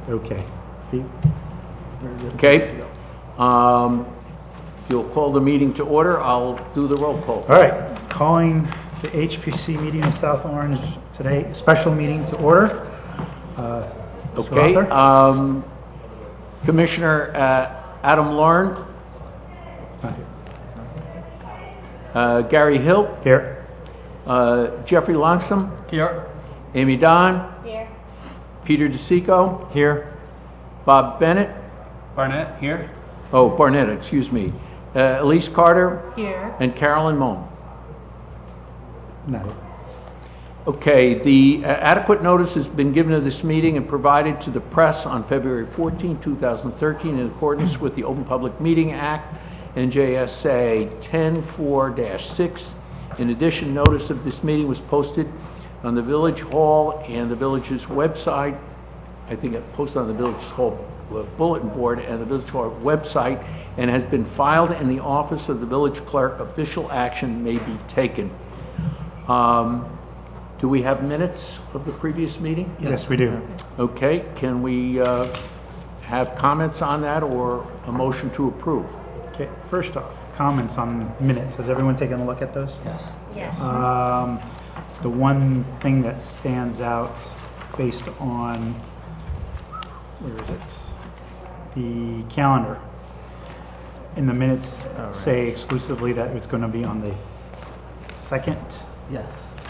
Okay. Steve? Okay. If you'll call the meeting to order, I'll do the roll call. All right. Calling the HPC meeting of South Orange today, special meeting to order. Mr. Okay. Arthur? Commissioner Adam Lauren, Not here. Gary Hill, Here. Jeffrey Longsome, Here. Amy Don, Here. Peter DeSico, Here. Bob Bennett, Barnett. Here. oh, Barnett, excuse me, Elise Carter, Here. and Carolyn Moan. Not here. Okay, the adequate notice has been given to this meeting and provided to the press on February 14, 2013, in accordance with the Open Public Meeting Act, NJSA 10-4-6. In addition, notice of this meeting was posted on the Village Hall and the Village's website. I think it posted on the Village Hall bulletin board and the Village Hall website, and has been filed in the office of the Village Clerk. Official action may be taken. Do we have minutes of the previous meeting? Yes, we do. Okay, can we have comments on that or a motion to approve? Okay, first off, comments on minutes. Has everyone taken a look at those? Yes. Yes. The one thing that stands out based on, where is it? The calendar. In the minutes say exclusively that it's going to be on the 2nd. Yes.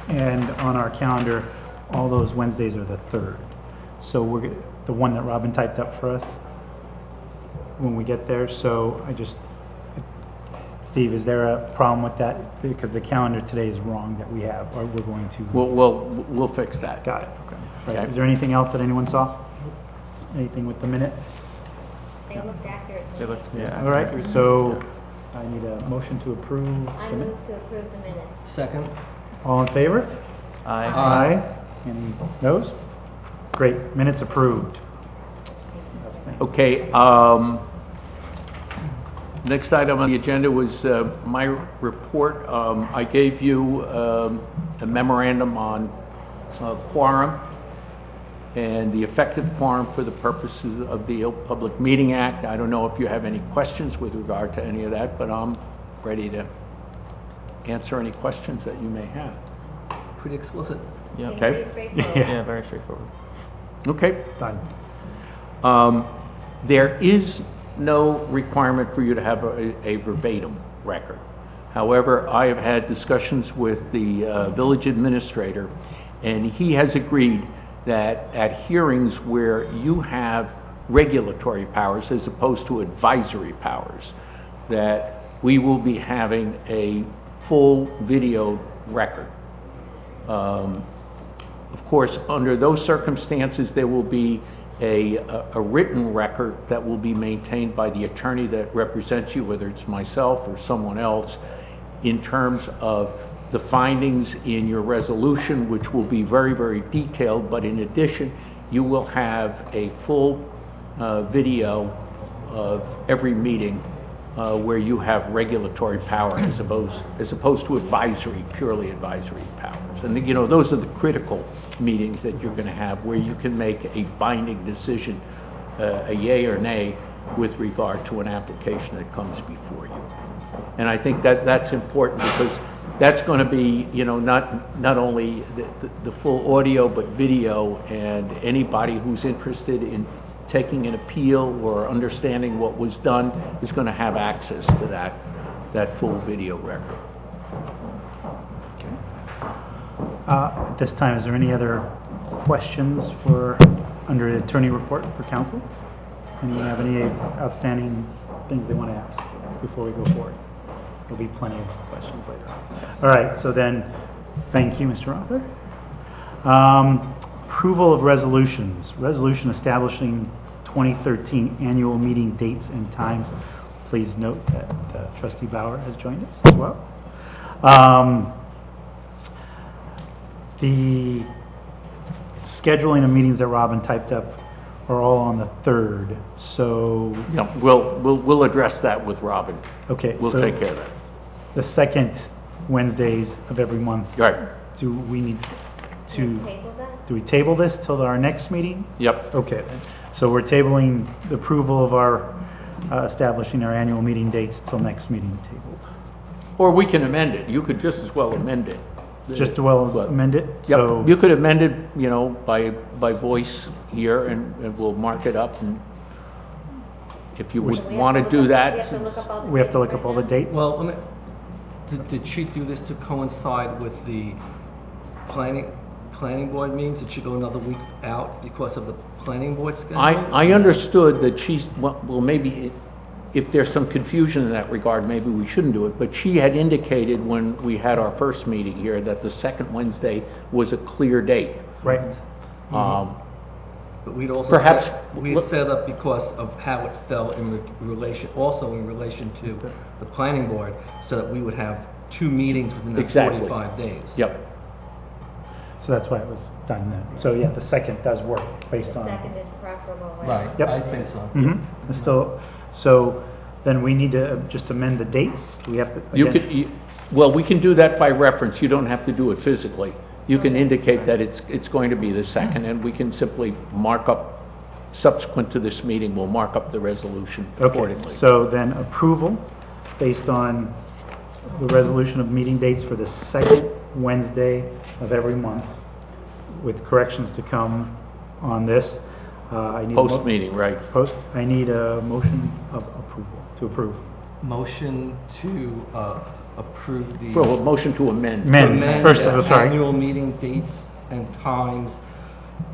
And on our calendar, all those Wednesdays are the 3rd. So we're the one that Robin typed up for us when we get there. So Steve, is there a problem with that? Because the calendar today is wrong that we have, or we're going to. We'll fix that. Got it. Okay. Right. Okay. Is there anything else that anyone saw? Anything with the minutes? They looked accurate. They look, yeah. All right. So I need a motion to approve. I the move to approve the minutes. Second. All in favor? Aye. Aye. Any noes? Great. Minutes approved. Okay, next item on the agenda was my report. I gave you a memorandum on quorum and the effective quorum for the purposes of the Open Public Meeting Act. I don't know if you have any questions with regard to any of that, but I'm ready to answer any questions that you may have. Pretty explicit. Seemed Okay. pretty straightforward. Yeah, very straightforward. Okay. Done. There is no requirement for you to have a verbatim record. However, I have had discussions with the village administrator, and he has agreed that at hearings where you have regulatory powers as opposed to advisory powers, that we will be having a full video record. Of course, under those circumstances, there will be a written record that will be maintained by the attorney that represents you, whether it's myself or someone else, in terms of the findings in your resolution, which will be very, very detailed. But in addition, you will have a full video of every meeting where you have regulatory power as opposed to advisory, purely advisory powers. And you know, those are the critical meetings that you're going to have, where you can make a binding decision, a yay or nay, with regard to an application that comes before you. And I think that that's important, because that's going to be, you know, not only the full audio but video, and anybody who's interested in taking an appeal or understanding what was done is going to have access to that full video record. At this time, is there any other questions under the attorney report for council? Anyone have any outstanding things they want to ask before we go forward? There'll be plenty of questions later on. All right, so then, thank you, Mr. Arthur. Approval of resolutions. Resolution establishing 2013 annual meeting dates and times. Please note that Trustee Bauer has joined us as well. The scheduling of meetings that Robin typed up are all on the 3rd, so... Yeah, we'll address that with Robin. Okay, We'll so take care of that. the 2nd Wednesdays of every month, Right. do we need Can we to... table that? Do we table this till our next meeting? Yep. Okay, then. So we're tabling the approval of our, establishing our annual meeting dates till next meeting tabled. Or we can amend it. You could just as well amend it. Just as well as But- amend it? So Yep, you could amend it, you know, by voice here, and we'll mark it up, and if you So would we have want to look do up- that. We have to look up all the we have to dates look up right all the now? dates? Well, let me, did she do this to coincide with the planning board meetings? Did she go another week out because of the planning board schedule? I understood that she's, well, maybe if there's some confusion in that regard, maybe we shouldn't do it, but she had indicated when we had our first meeting here that the second Wednesday was a clear date. Right, Um, But we'd also Perhaps- set, we had set up because of how it fell in relation, also in relation to the planning board, so that we would have 2 meetings within the Exactly. 45 days. Yep, so that's why it was done then. So yeah, the second does work based The on. second is preferable, right? Right, Yep. I think so. It's still, so then we need to just amend the dates? Do we have to? you again- could, well, we can do that by reference, you don't have to do it physically. You can indicate that it's going to be the second, and we can simply mark up, subsequent to this meeting, we'll mark up the resolution Okay, accordingly. so then approval based on the resolution of meeting dates for the second Wednesday of every month with corrections to come on this. I need a mo- Post-meeting, right. I need a motion of approval, to approve. Motion to approve the. Well, a motion to amend. Amend. amend First, the sorry. Annual meeting dates and times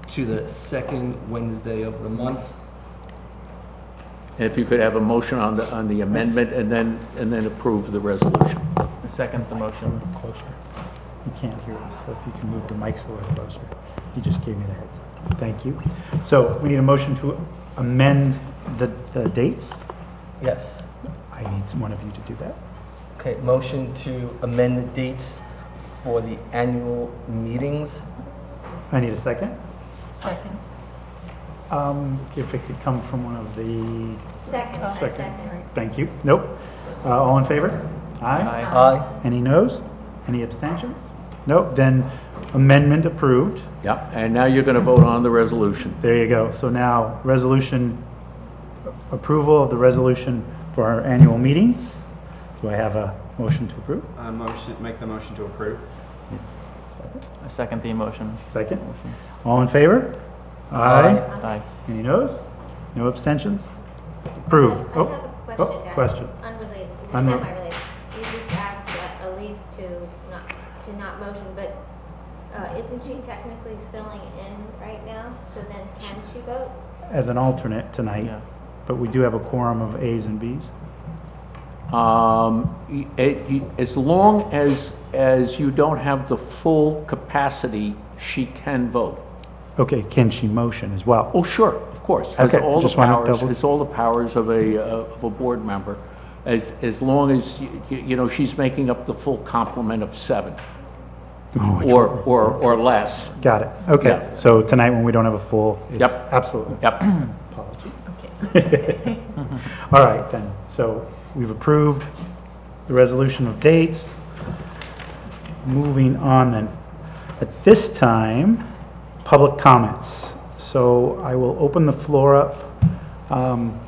to the second Wednesday of the month. And if you could have a motion on the amendment, and then approve the resolution. I second the motion. Closer. You can't hear us, so if you can move the mics a little closer. You just gave me the heads up. Thank you. So we need a motion to amend the dates. Yes. I need one of you to do that. Okay, motion to amend the dates for the annual meetings. I need a second. Second. If it could come from one of the, Second, I Second. second. thank you. Nope. All in favor? Aye. Aye. Any noes? Any abstentions? Nope. Then amendment approved. Yeah, and now you're going to vote on the resolution. There you go. So now resolution, approval of the resolution for our annual meetings. Do I have a motion to approve? Make the motion to approve. Yes. Second. I second the motion. Second. All in favor? Aye. Aye. Any noes? No abstentions? Approved. I have a Oh, question. question. Unrelated, Unre- semi-related. You just asked Elise to not motion, but isn't she technically filling in right now? So then can she vote? As an alternate tonight, Yeah. but we do have a quorum of As and Bs. As long as you don't have the full capacity, she can vote. Okay, can she motion as well? Oh, sure, of course. Has Okay, all the just wanna powers, double- has all the powers of a board member, as long as, you know, she's making up the full complement of 7, Oh, or less. Got it. Okay, Yeah. so tonight when we don't have a full, it's Yep. absolutely. Yep. Apologies. All right, then. So we've approved the resolution of dates. Moving on then. At this time, public comments. So I will open the floor up.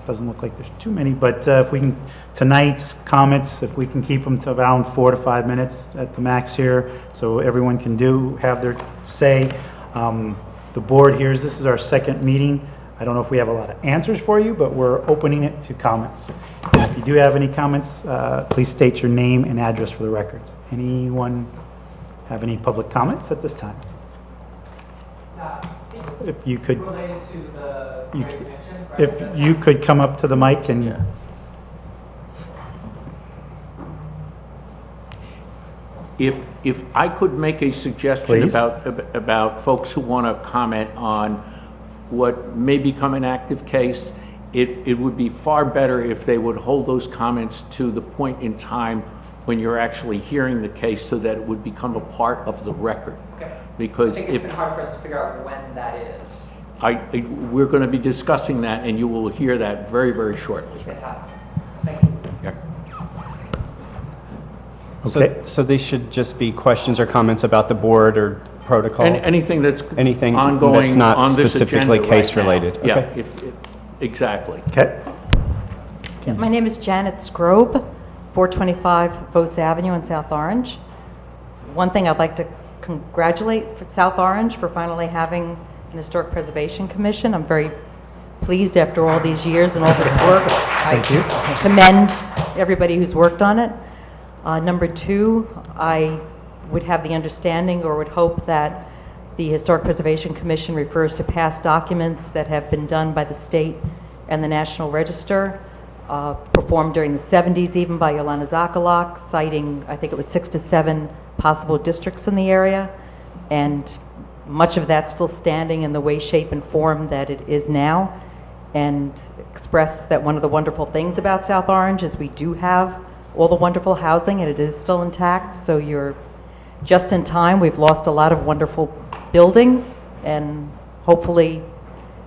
Doesn't look like there's too many, but if we can, tonight's comments, if we can keep them to around 4 to 5 minutes at the max here, so everyone can have their say. The board here, this is our second meeting. I don't know if we have a lot of answers for you, but we're opening it to comments. And if you do have any comments, please state your name and address for the records. Anyone have any public comments at this time? If you could, Related to the You Great c- Mansion, if you could come up to the mic and, If I could make a suggestion Please. about folks who want to comment on what may become an active case, it would be far better if they would hold those comments to the point in time when you're actually hearing the case, so that it would become a part of the record. Okay. Because I think if, it's been hard for us to figure out when that is. we're going to be discussing that, and you will hear that very, very shortly. Fantastic. Thank you. Yeah. Okay. So these should just be questions or comments about the board or protocol? Anything that's Anything ongoing that's not on this specifically agenda right case-related. now. Yeah, Okay. exactly. Okay. My name is Janet Scrobe, 425 Vos Avenue in South Orange. One thing I'd like to congratulate for South Orange for finally having an Historic Preservation Commission. I'm very pleased after all these years and all this work. Thank you. I commend everybody who's worked on it. Number two, I would have the understanding or would hope that the Historic Preservation Commission refers to past documents that have been done by the state and the National Register, performed during the 70s even by Yolanda Zakalak, citing, I think it was 6 to 7 possible districts in the area, and much of that still standing in the way, shape, and form that it is now, and express that one of the wonderful things about South Orange is we do have all the wonderful housing and it is still intact, so you're just in time. We've lost a lot of wonderful buildings, and hopefully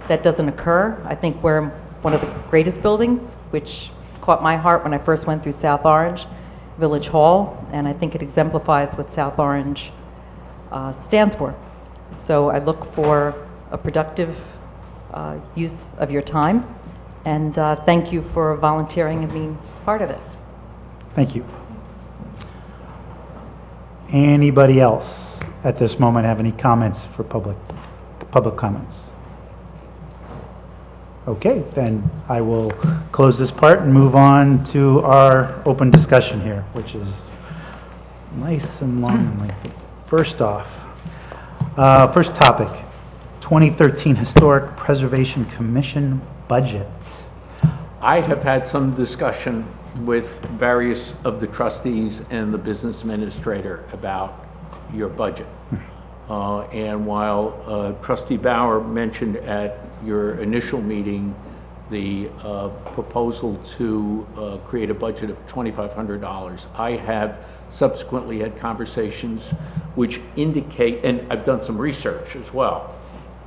that doesn't occur. I think we're one of the greatest buildings, which caught my heart when I first went through South Orange, Village Hall, and I think it exemplifies what South Orange stands for. So I look for a productive use of your time, and thank you for volunteering and being part of it. Thank you. Anybody else at this moment have any comments for public comments? Okay, then I will close this part and move on to our open discussion here, which is nice and long and lengthy. First off, first topic, 2013 Historic Preservation Commission budget. I have had some discussion with various of the trustees and the business administrator about your budget. And while Trustee Bauer mentioned at your initial meeting the proposal to create a budget of $2,500, I have subsequently had conversations which indicate, and I've done some research as well,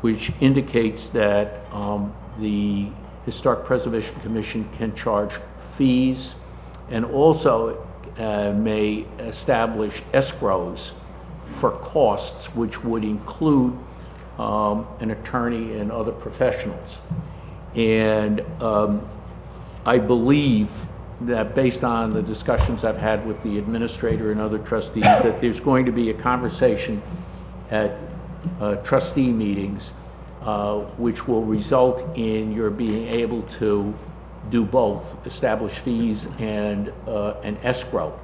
which indicates that the Historic Preservation Commission can charge fees and also may establish escrows for costs which would include an attorney and other professionals. And I believe that based on the discussions I've had with the administrator and other trustees, that there's going to be a conversation at trustee meetings which will result in your being able to do both, establish fees and an escrow.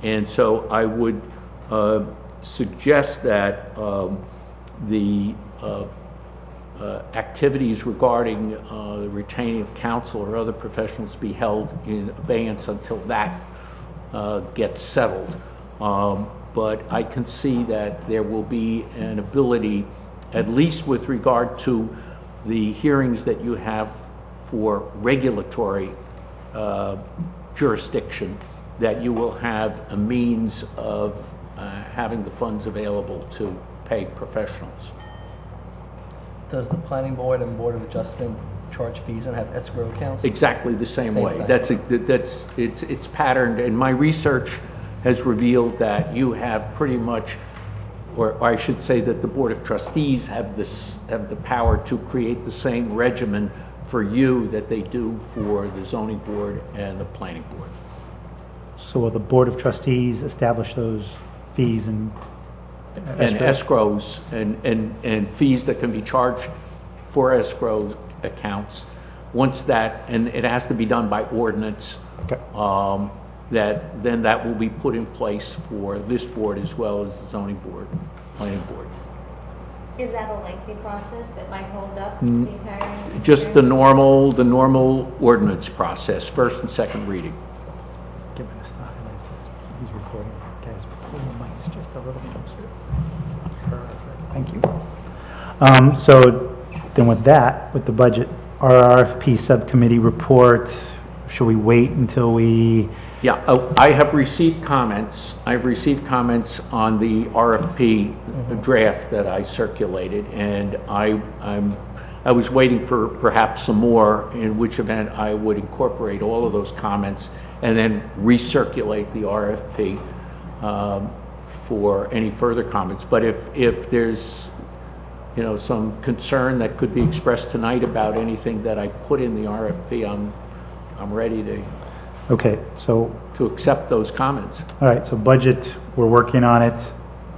And so I would suggest that the activities regarding the retaining of counsel or other professionals be held in abeyance until that gets settled. But I can see that there will be an ability, at least with regard to the hearings that you have for regulatory jurisdiction, that you will have a means of having the funds available to pay professionals. Does the planning board and board of adjustment charge fees and have escrow accounts? Exactly the same Same way. thing. It's patterned, and my research has revealed that you have pretty much, or I should say that the Board of Trustees have the power to create the same regimen for you that they do for the zoning board and the planning board. So will the Board of Trustees establish those fees and And escrows and fees that can be charged for escrow accounts. Once that, and it has to be done by ordinance, Okay. that will be put in place for this board as well as the zoning board, planning board. Is that a lengthy process that might hold up the entire? Just the normal ordinance process, first and second reading. Give it a stop. He's recording. Guys, pull the mics just a little closer. Perfect. Thank you. So then with that, with the budget, our RFP subcommittee report, should we wait until we? Yeah, I have received comments. I've received comments on the RFP draft that I circulated, and I was waiting for perhaps some more, in which event I would incorporate all of those comments and then recirculate the RFP. for any further comments. But if there's, you know, some concern that could be expressed tonight about anything that I put in the RFP, I'm ready Okay, so, to accept those comments. all right, so budget, we're working on it.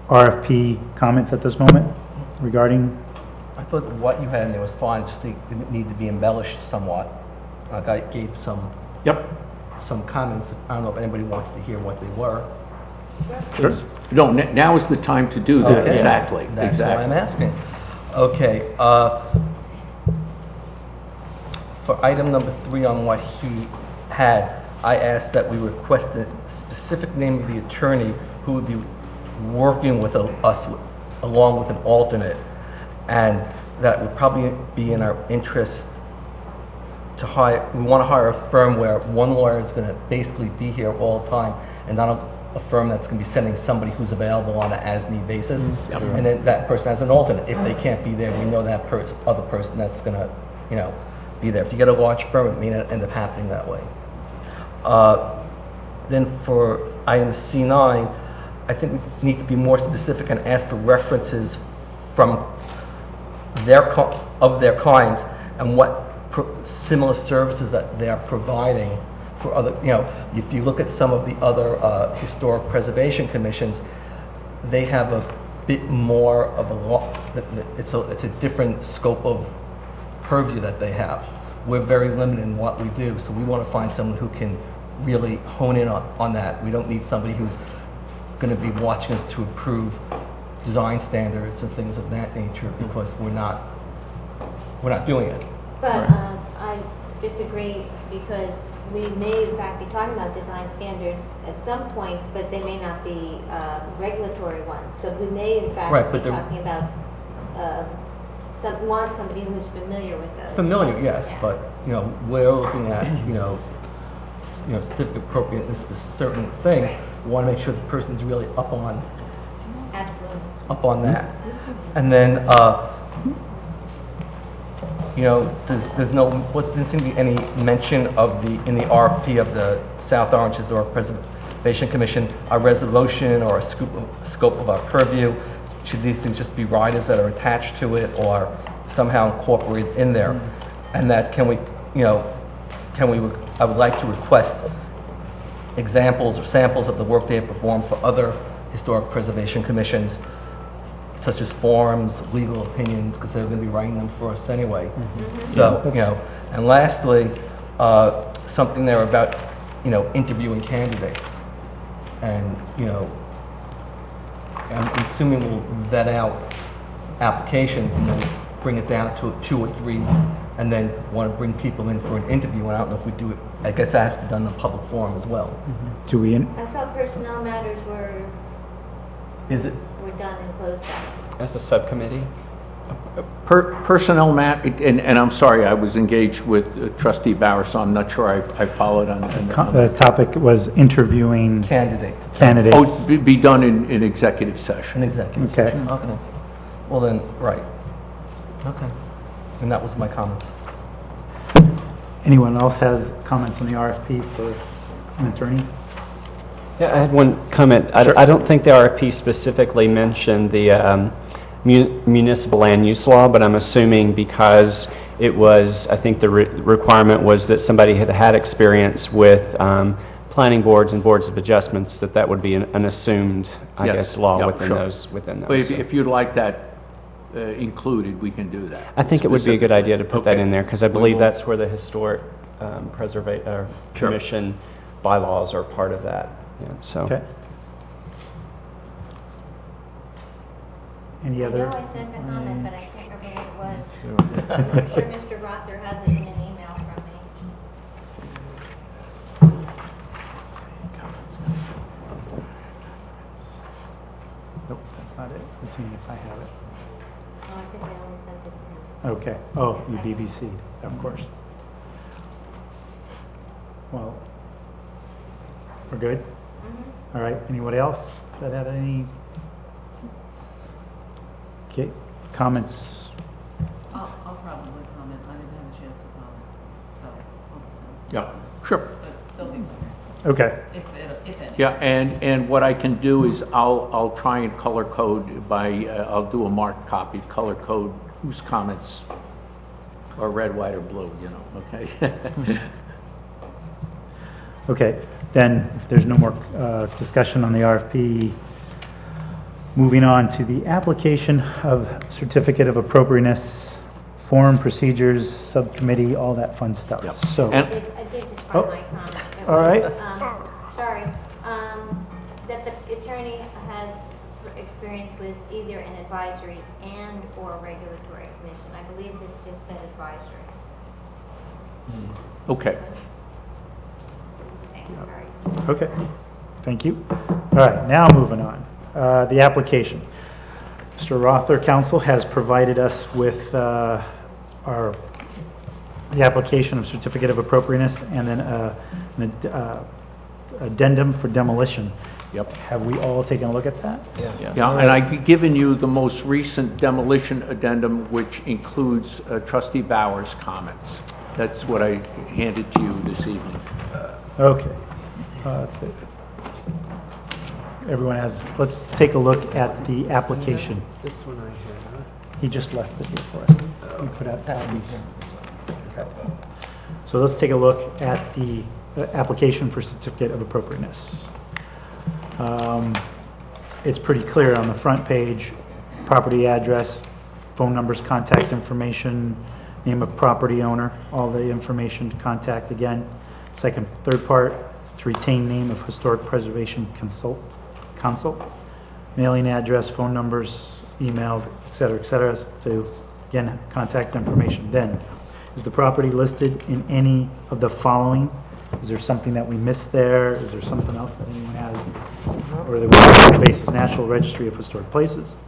RFP comments at this moment regarding, I thought that what you had in there was fine, just it needed to be embellished somewhat. I gave some comments. I don't know if anybody wants to hear what they were. Sure. No, now is the time to do that, Okay. exactly. That's why I'm asking. Okay, for item number 3 on what he had, I asked that we request the specific name of the attorney who would be working with us along with an alternate, and that would probably be in our interest to hire. We want to hire a firm where one lawyer is going to basically be here all the time, and not a firm that's going to be sending somebody who's available on an as-need basis, and then that person has an alternate. If they can't be there, we know that other person that's going to, you know, be there. If you get a large firm, it may not end up happening that way. Then for item C9, I think we need to be more specific and ask for references from their clients and what similar services that they are providing for other, you know, if you look at some of the other historic preservation commissions, they have a bit more of it's a different scope of purview that they have. We're very limited in what we do, so we want to find someone who can really hone in on that. We don't need somebody who's going to be watching us to approve design standards and things of that nature, because we're not doing it. But I disagree, because we may in fact be talking about design standards at some point, but they may not be regulatory ones. So we may in fact Right, be but they're- talking about want somebody who's familiar with those. Familiar, yes, Yeah. but, you know, we're looking at, you know, certificate appropriateness for certain things. We want to make sure the person's really up on Absolutely. that. And then, you know, doesn't seem to be any mention of in the RFP of the South Orange Historic Preservation Commission, a resolution or a scope of our purview. Should these things just be riders that are attached to it, or somehow incorporated in there? And that I would like to request examples or samples of the work they have performed for other historic preservation commissions, such as forums, legal opinions, because they're going to be writing them for us anyway. So, you know, and lastly, something there about, you know, interviewing candidates. And, you know, I'm assuming we'll vet out applications and then bring it down to 2 or 3, and then want to bring people in for an interview. And I don't know if we do it, I guess that has to be done in a public forum as well. do we, I thought personnel matters were Is it? done in closed session. As a subcommittee? Personnel and I'm sorry, I was engaged with Trustee Bauer, so I'm not sure I followed on. the topic was interviewing Candidates. candidates? Oh, be done in executive session. An executive Okay. session. Okay. Well then, right. Okay. And that was my comments. Anyone else has comments on the RFP for an attorney? Yeah, I had one comment. I don't think the RFP specifically mentioned the municipal land use law, but I'm assuming because it was, I think the requirement was that somebody had had experience with planning boards and boards of adjustments, that would be an assumed, I Yes. guess, law Yep, within sure. those. But if you'd like that included, we can do that. I think it would be a good idea to put that Okay. in there, because I We believe will- that's where the historic commission bylaws are part of that. Yeah, so. Okay. Any I other? know I sent a comment, but I can't remember what it was. I'm sure Mr. Rother has it in an email from me. Nope, that's not it. I'm seeing if I have it. Oh, I think I only sent it to him. Okay. Oh, you BBC, of course. Well, we're good? All right, anybody else that had any? Okay, comments? I'll probably comment. I didn't have a chance to comment, so I'll just have to. Yeah, sure. But they'll be better. Okay, if any. Yeah, and what I can do is I'll try and color code by, I'll do a marked copy, color code whose comments are red, white, or blue, you know, okay? okay. Then, if there's no more discussion on the RFP, moving on to the application of certificate of appropriateness, form, procedures, subcommittee, all that fun stuff. Yep. So, And- I did just Oh, find my comment. It all right. Sorry, that the attorney has experience with either an advisory and/or regulatory commission. I believe this just said advisory. Okay. Thanks, sorry. okay, thank you. All right, now moving on. The application. Mr. Rother, counsel, has provided us with the application of certificate of appropriateness and then an addendum for demolition. Yep. Have we all taken a look at that? Yeah, and I've given you the most recent demolition addendum, which includes trustee Bauer's comments. That's what I handed to you this evening. Okay. Everyone has, let's take a look at the application. This one right here, huh? He just left it here for us. We put out copies. So let's take a look at the application for certificate of appropriateness. It's pretty clear on the front page, property address, phone numbers, contact information, name of property owner, all the information to contact again. Third part, to retain name of historic preservation consult, mailing address, phone numbers, emails, et cetera, to, again, contact information. Then, is the property listed in any of the following? Is there something that we missed there? Is there something else that anyone has? Or that we have on the basis, National Registry of Historic Places,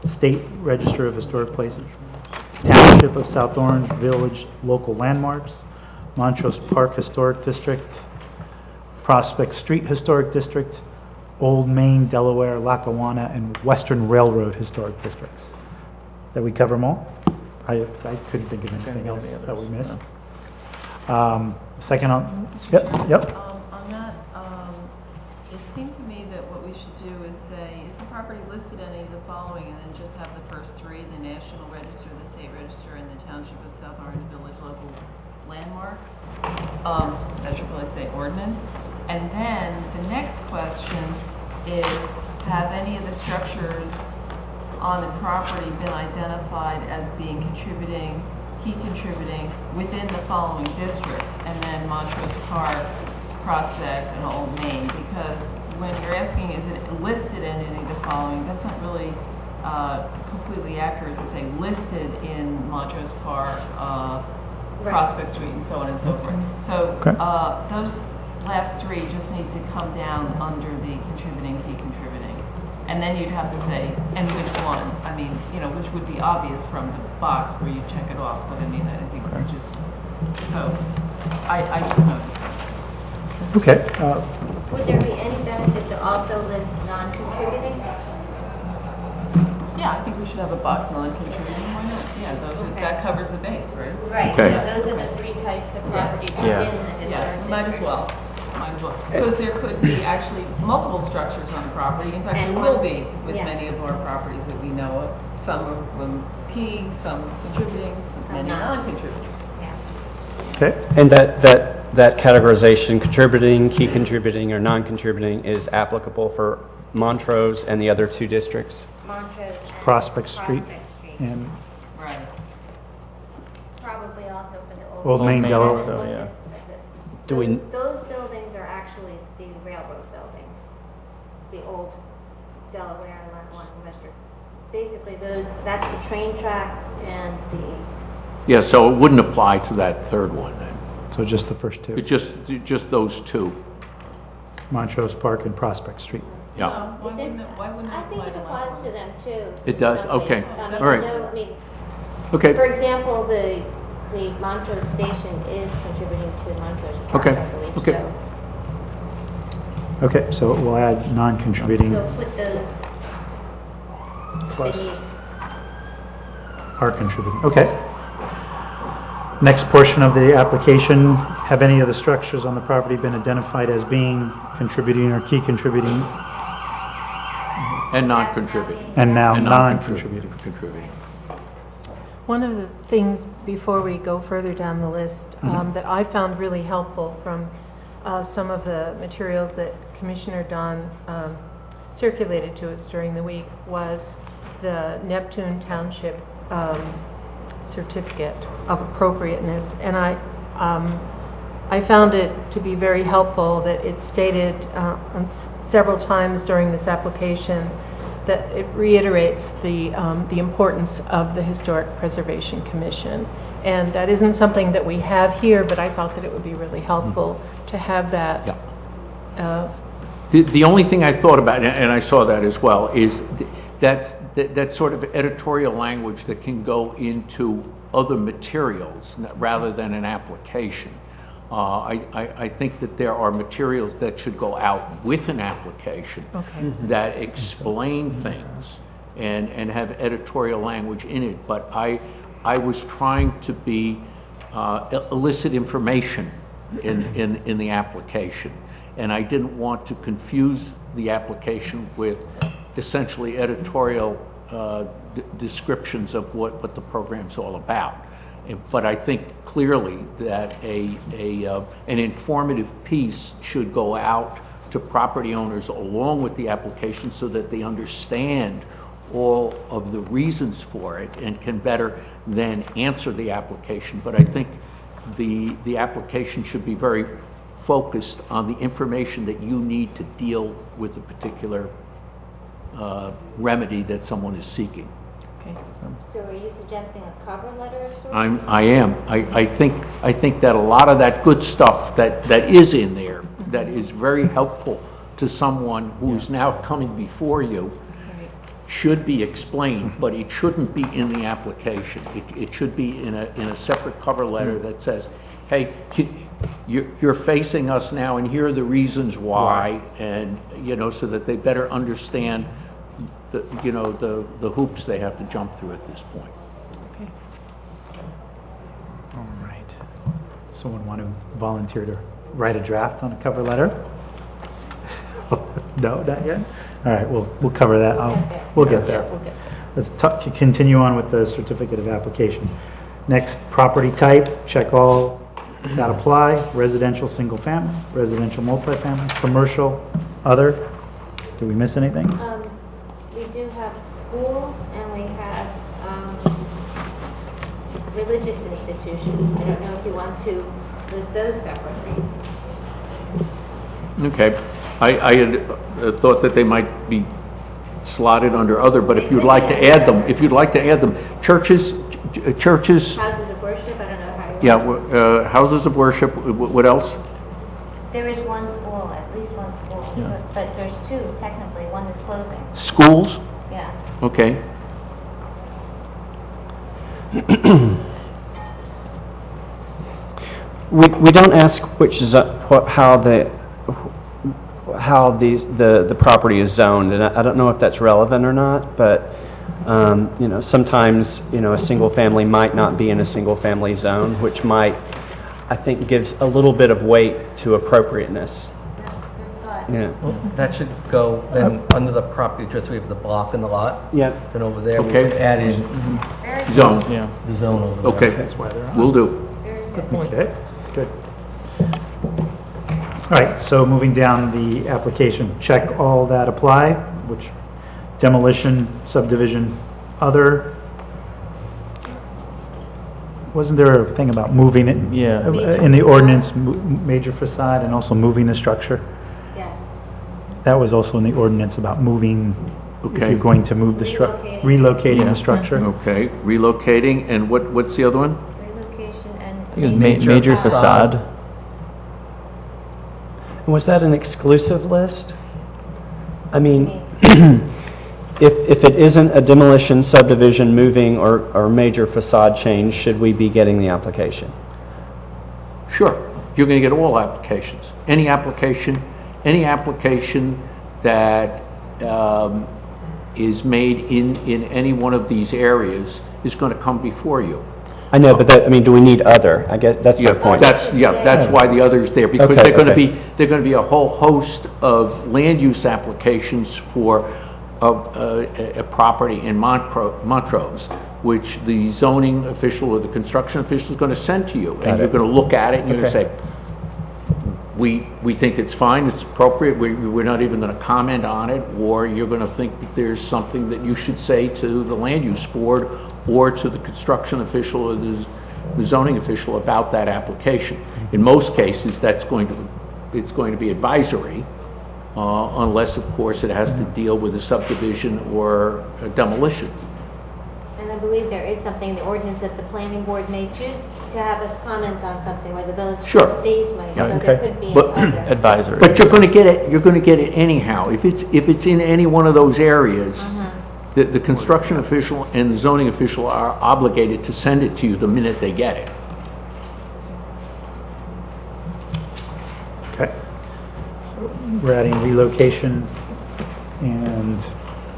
State Register of Historic Places, Township of South Orange Village Local Landmarks, Montrose Park Historic District, Prospect Street Historic District, Old Main, Delaware, Lackawanna, and Western Railroad Historic Districts. Did we cover them all? I couldn't think of anything else that we missed. Second on, yep. On that, it seemed to me that what we should do is say, is the property listed in any of the following, and then just have the first three, the National Register, the State Register, and the Township of South Orange Village Local Landmarks. That should probably say ordinance. And then the next question is, have any of the structures on the property been identified as being key contributing within the following districts, and then Montrose Park, Prospect, and Old Main? Because when you're asking, is it listed in any of the following, that's not really completely accurate to say listed in Montrose Park, Prospect Street, and so on and so forth. So Okay. those last three just need to come down under the key contributing. And then you'd have to say, and which one? I mean, which would be obvious from the box where you check it off, but I mean, I think we're just, so, I just noticed that. Okay. Would there be any benefit to also list non-contributing? Yeah, I think we should have a box non-contributing, why not? Yeah, that covers the base, right? Right, Okay. those are the three types of Yeah. properties Yeah. within the Yeah, historic might as district. well. Because there could be actually multiple structures on the property. In fact, And there will one- be with yes. many of our properties that we know of. Some of them key, some contributing, Some many not. non-contributing. Yeah. Okay. And that categorization, contributing, key contributing, or non-contributing, is applicable for Montrose and the other two districts? Montrose and Prospect Street and Right. Probably also for the Old Main, Delaware. also, yeah. Do Those, we- those buildings are actually the railroad buildings, the old Delaware and Lackawanna Western. Basically, that's the train track and the, Yeah, so it wouldn't apply to that third one then. so just the first two, It's just those two. Montrose Park and Prospect Street. Yeah. No, why wouldn't it I think apply it to applies Lackawanna? to them too. It in does? some Okay. ways. All right. I mean, Okay. for example, the Montrose station is contributing to Montrose Park, Okay. I believe, Okay. so. Okay, so we'll add non-contributing So put those plus beneath. are contributing. Okay. Next portion of the application, have any of the structures on the property been identified as being contributing or key contributing And non-contributing. and now And non-contributing? Contributing. One of the things, before we go further down the list, that I found really helpful from some of the materials that Commissioner Don circulated to us during the week was the Neptune Township certificate of appropriateness. And I found it to be very helpful that it stated several times during this application that it reiterates the importance of the Historic Preservation Commission. And that isn't something that we have here, but I thought that it would be really helpful to have that. Yeah. The only thing I thought about, and I saw that as well, is that sort of editorial language that can go into other materials rather than an application. I think that there are materials that should go out with an application that explain things and have editorial language in it. But I was trying to be elicit information in the application, and I didn't want to confuse the application with essentially editorial descriptions of what the program's all about. But I think clearly that an informative piece should go out to property owners along with the application so that they understand all of the reasons for it and can better then answer the application. But I think the application should be very focused on the information that you need to deal with the particular remedy that someone is seeking. Okay. So are you suggesting a cover letter of sorts? I am. I think that a lot of that good stuff that is in there, that is very helpful to someone who's now coming before you, should be explained, but it shouldn't be in the application. It should be in a separate cover letter that says, hey, you're facing us now, and here are the reasons why, and so that they better understand the hoops they have to jump through at this point. Okay. All right. Someone want to volunteer to write a draft on a cover letter? No, not yet? All right, we'll cover that. We'll get there. Let's continue on with the certificate of application. Next, property type, check all that apply. Residential single family, residential multifamily, commercial, other. Did we miss anything? We do have schools and we have religious institutions. I don't know if you want to list those separately. Okay. I had thought that they might be slotted under other, but if you'd like to add them, churches, Houses of worship, I don't know how you yeah, houses of worship, what else? There is one school, at least one school, but there's two technically. One is closing. Schools? Yeah. Okay. We don't ask which is how the property is zoned, and I don't know if that's relevant or not, but sometimes a single family might not be in a single family zone, which might, I think, gives a little bit of weight to appropriateness. That's a good thought. Yeah. Well, that should go then under the property address. We have the block and the lot. Yep. Then over there, we Okay. could add in Very good. Zone. the zone over there. Okay. That's why they're on. Will do. Very good. Okay, good. All right, so moving down the application, check all that apply, which demolition, subdivision, other. Wasn't there a thing about moving it? Yeah. In the ordinance, major facade and also moving the structure? Yes. That was also in the ordinance about moving, if Okay. you're going to move the structure, Relocating. relocating the structure. Okay, relocating, and what's the other one? Relocation and. I think it was major facade. And was that an exclusive list? I mean, Okay. if it isn't a demolition, subdivision, moving, or major facade change, should we be getting the application? Sure, you're going to get all applications. Any application that is made in any one of these areas is going to come before you. I know, but that, I mean, do we need other? I guess that's my point. That's why the other's there, because Okay, they're okay. going to be a whole host of land use applications for a property in Montrose, which the zoning official or the construction official is going to send to you. And you're going to look at it and you're going to say, we think it's fine, it's appropriate, we're not even going to comment on it, or you're going to think that there's something that you should say to the land use board or to the construction official or the zoning official about that application. In most cases, it's going to be advisory, unless, of course, it has to deal with a subdivision or a demolition. And I believe there is something in the ordinance that the planning board may choose to have us comment on something, where the village Sure. trustees might, Yeah. so Okay. there could be But- other. Advisory. But you're going to get it. You're going to get it anyhow. If it's in any one of those areas, the construction official and the zoning official are obligated to send it to you the minute they get it. Okay. So we're adding relocation and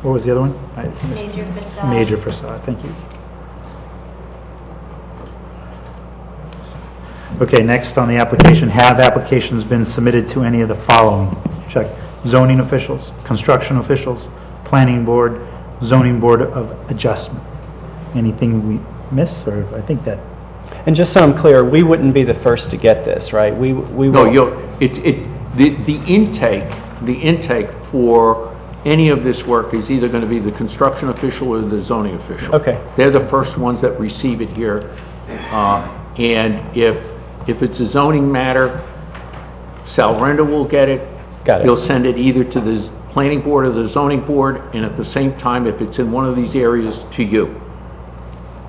what was the other one? I missed- Major facade. Major facade, thank you. Okay, next on the application, have applications been submitted to any of the following? Check. Zoning officials, construction officials, planning board, zoning board of adjustment. Anything we miss, or I think that, And just so I'm clear, we wouldn't be the first to get this, right? We No, will. the intake for any of this work is either going to be the construction official or the zoning official. Okay. They're the first ones that receive it here. And if it's a zoning matter, Sal Renda will get it. Got it. He'll send it either to the planning board or the zoning board, and at the same time, if it's in one of these areas, to you.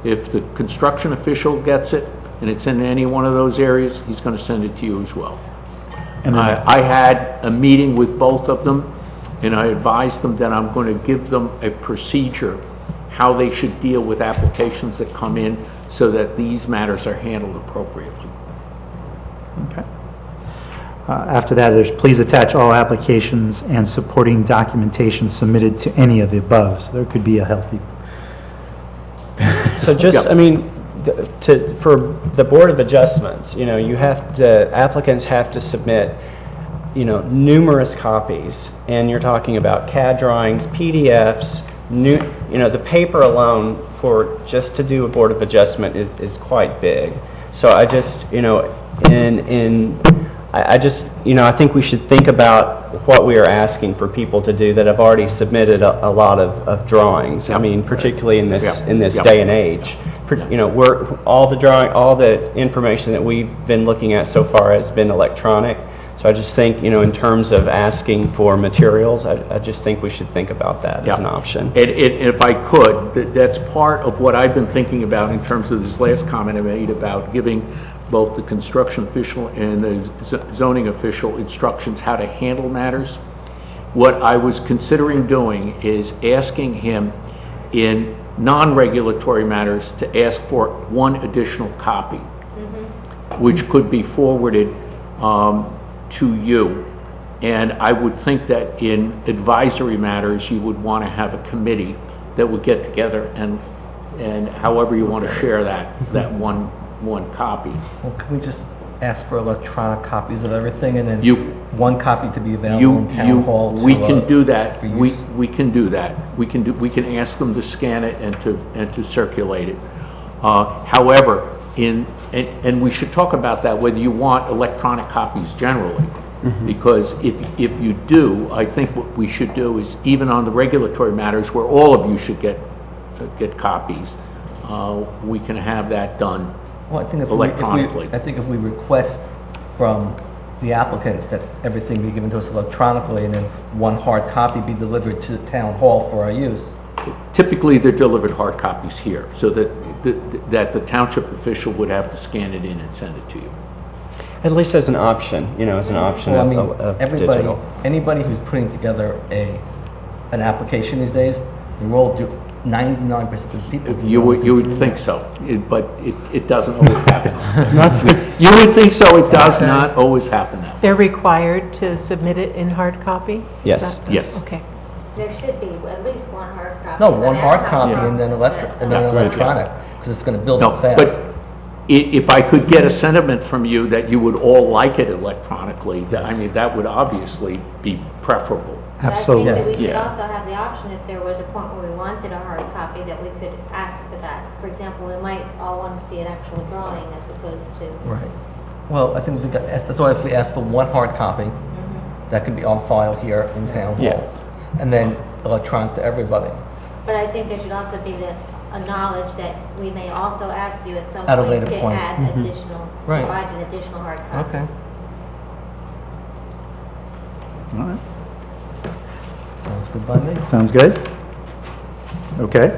If the construction official gets it, and it's in any one of those areas, he's going to send it to you as well. and then, I had a meeting with both of them, and I advised them that I'm going to give them a procedure, how they should deal with applications that come in, so that these matters are handled appropriately. okay. After that, there's please attach all applications and supporting documentation submitted to any of the above. So there could be a healthy, So just, Yeah. I mean, for the Board of Adjustments, you know, the applicants have to submit, you know, numerous copies, and you're talking about CAD drawings, PDFs, you know, the paper alone for just to do a Board of Adjustment is quite big. So I just, you know, I just, you know, I think we should think about what we are asking for people to do that have already submitted a lot of drawings. I mean, particularly in this Yeah. day and age. You know, all the information that we've been looking at so far has been electronic. So I just think, you know, in terms of asking for materials, I just think we should think about that as an option. And if I could, that's part of what I've been thinking about in terms of this last comment I made about giving both the construction official and the zoning official instructions how to handle matters. What I was considering doing is asking him in non-regulatory matters to ask for one additional copy, which could be forwarded to you. And I would think that in advisory matters, you would want to have a committee that would get together and however you want to share that one copy. Well, can we just ask for electronic copies of everything and then You- one copy to be available in town hall? We can do that. for We use? can do that. We can ask them to scan it and to circulate it. However, and we should talk about that, whether you want electronic copies generally. Because if you do, I think what we should do is, even on the regulatory matters where all of you should get copies, we can have that done Well, I think electronically. I think if we request from the applicants that everything be given to us electronically and then one hard copy be delivered to the town hall for our use. Typically, they're delivered hard copies here, so that the township official would have to scan it in and send it to you. At least as an option, you know, as an option Well, I mean, of digital. anybody who's putting together an application these days, they're all 99% of the people. do You it on would computer. think so, but it doesn't always happen. You would think so, it does not always happen that way. They're required to submit it in hard copy? Is Yes. that- Yes. Okay. There should be at least one hard copy. No, but one I hard have copy one. and then Yeah. electronic, because it's going to build No, up fast. if I could get a sentiment from you that you would all like it electronically, Yes. I mean, that would obviously be preferable. Absolutely. But I think that we should Yeah. also have the option, if there was a point where we wanted a hard copy, that we could ask for that. For example, we might all want to see an actual drawing as opposed to, Right. Well, I think that's why if we ask for one hard copy, that can be on file here in Town Hall. Yeah. And then electronic to everybody. but I think there should also be a knowledge that we may also ask you at some At a point later to point. add additional, Right. provide an additional hard copy. Okay. All right. Sounds good by me. Sounds good? Okay.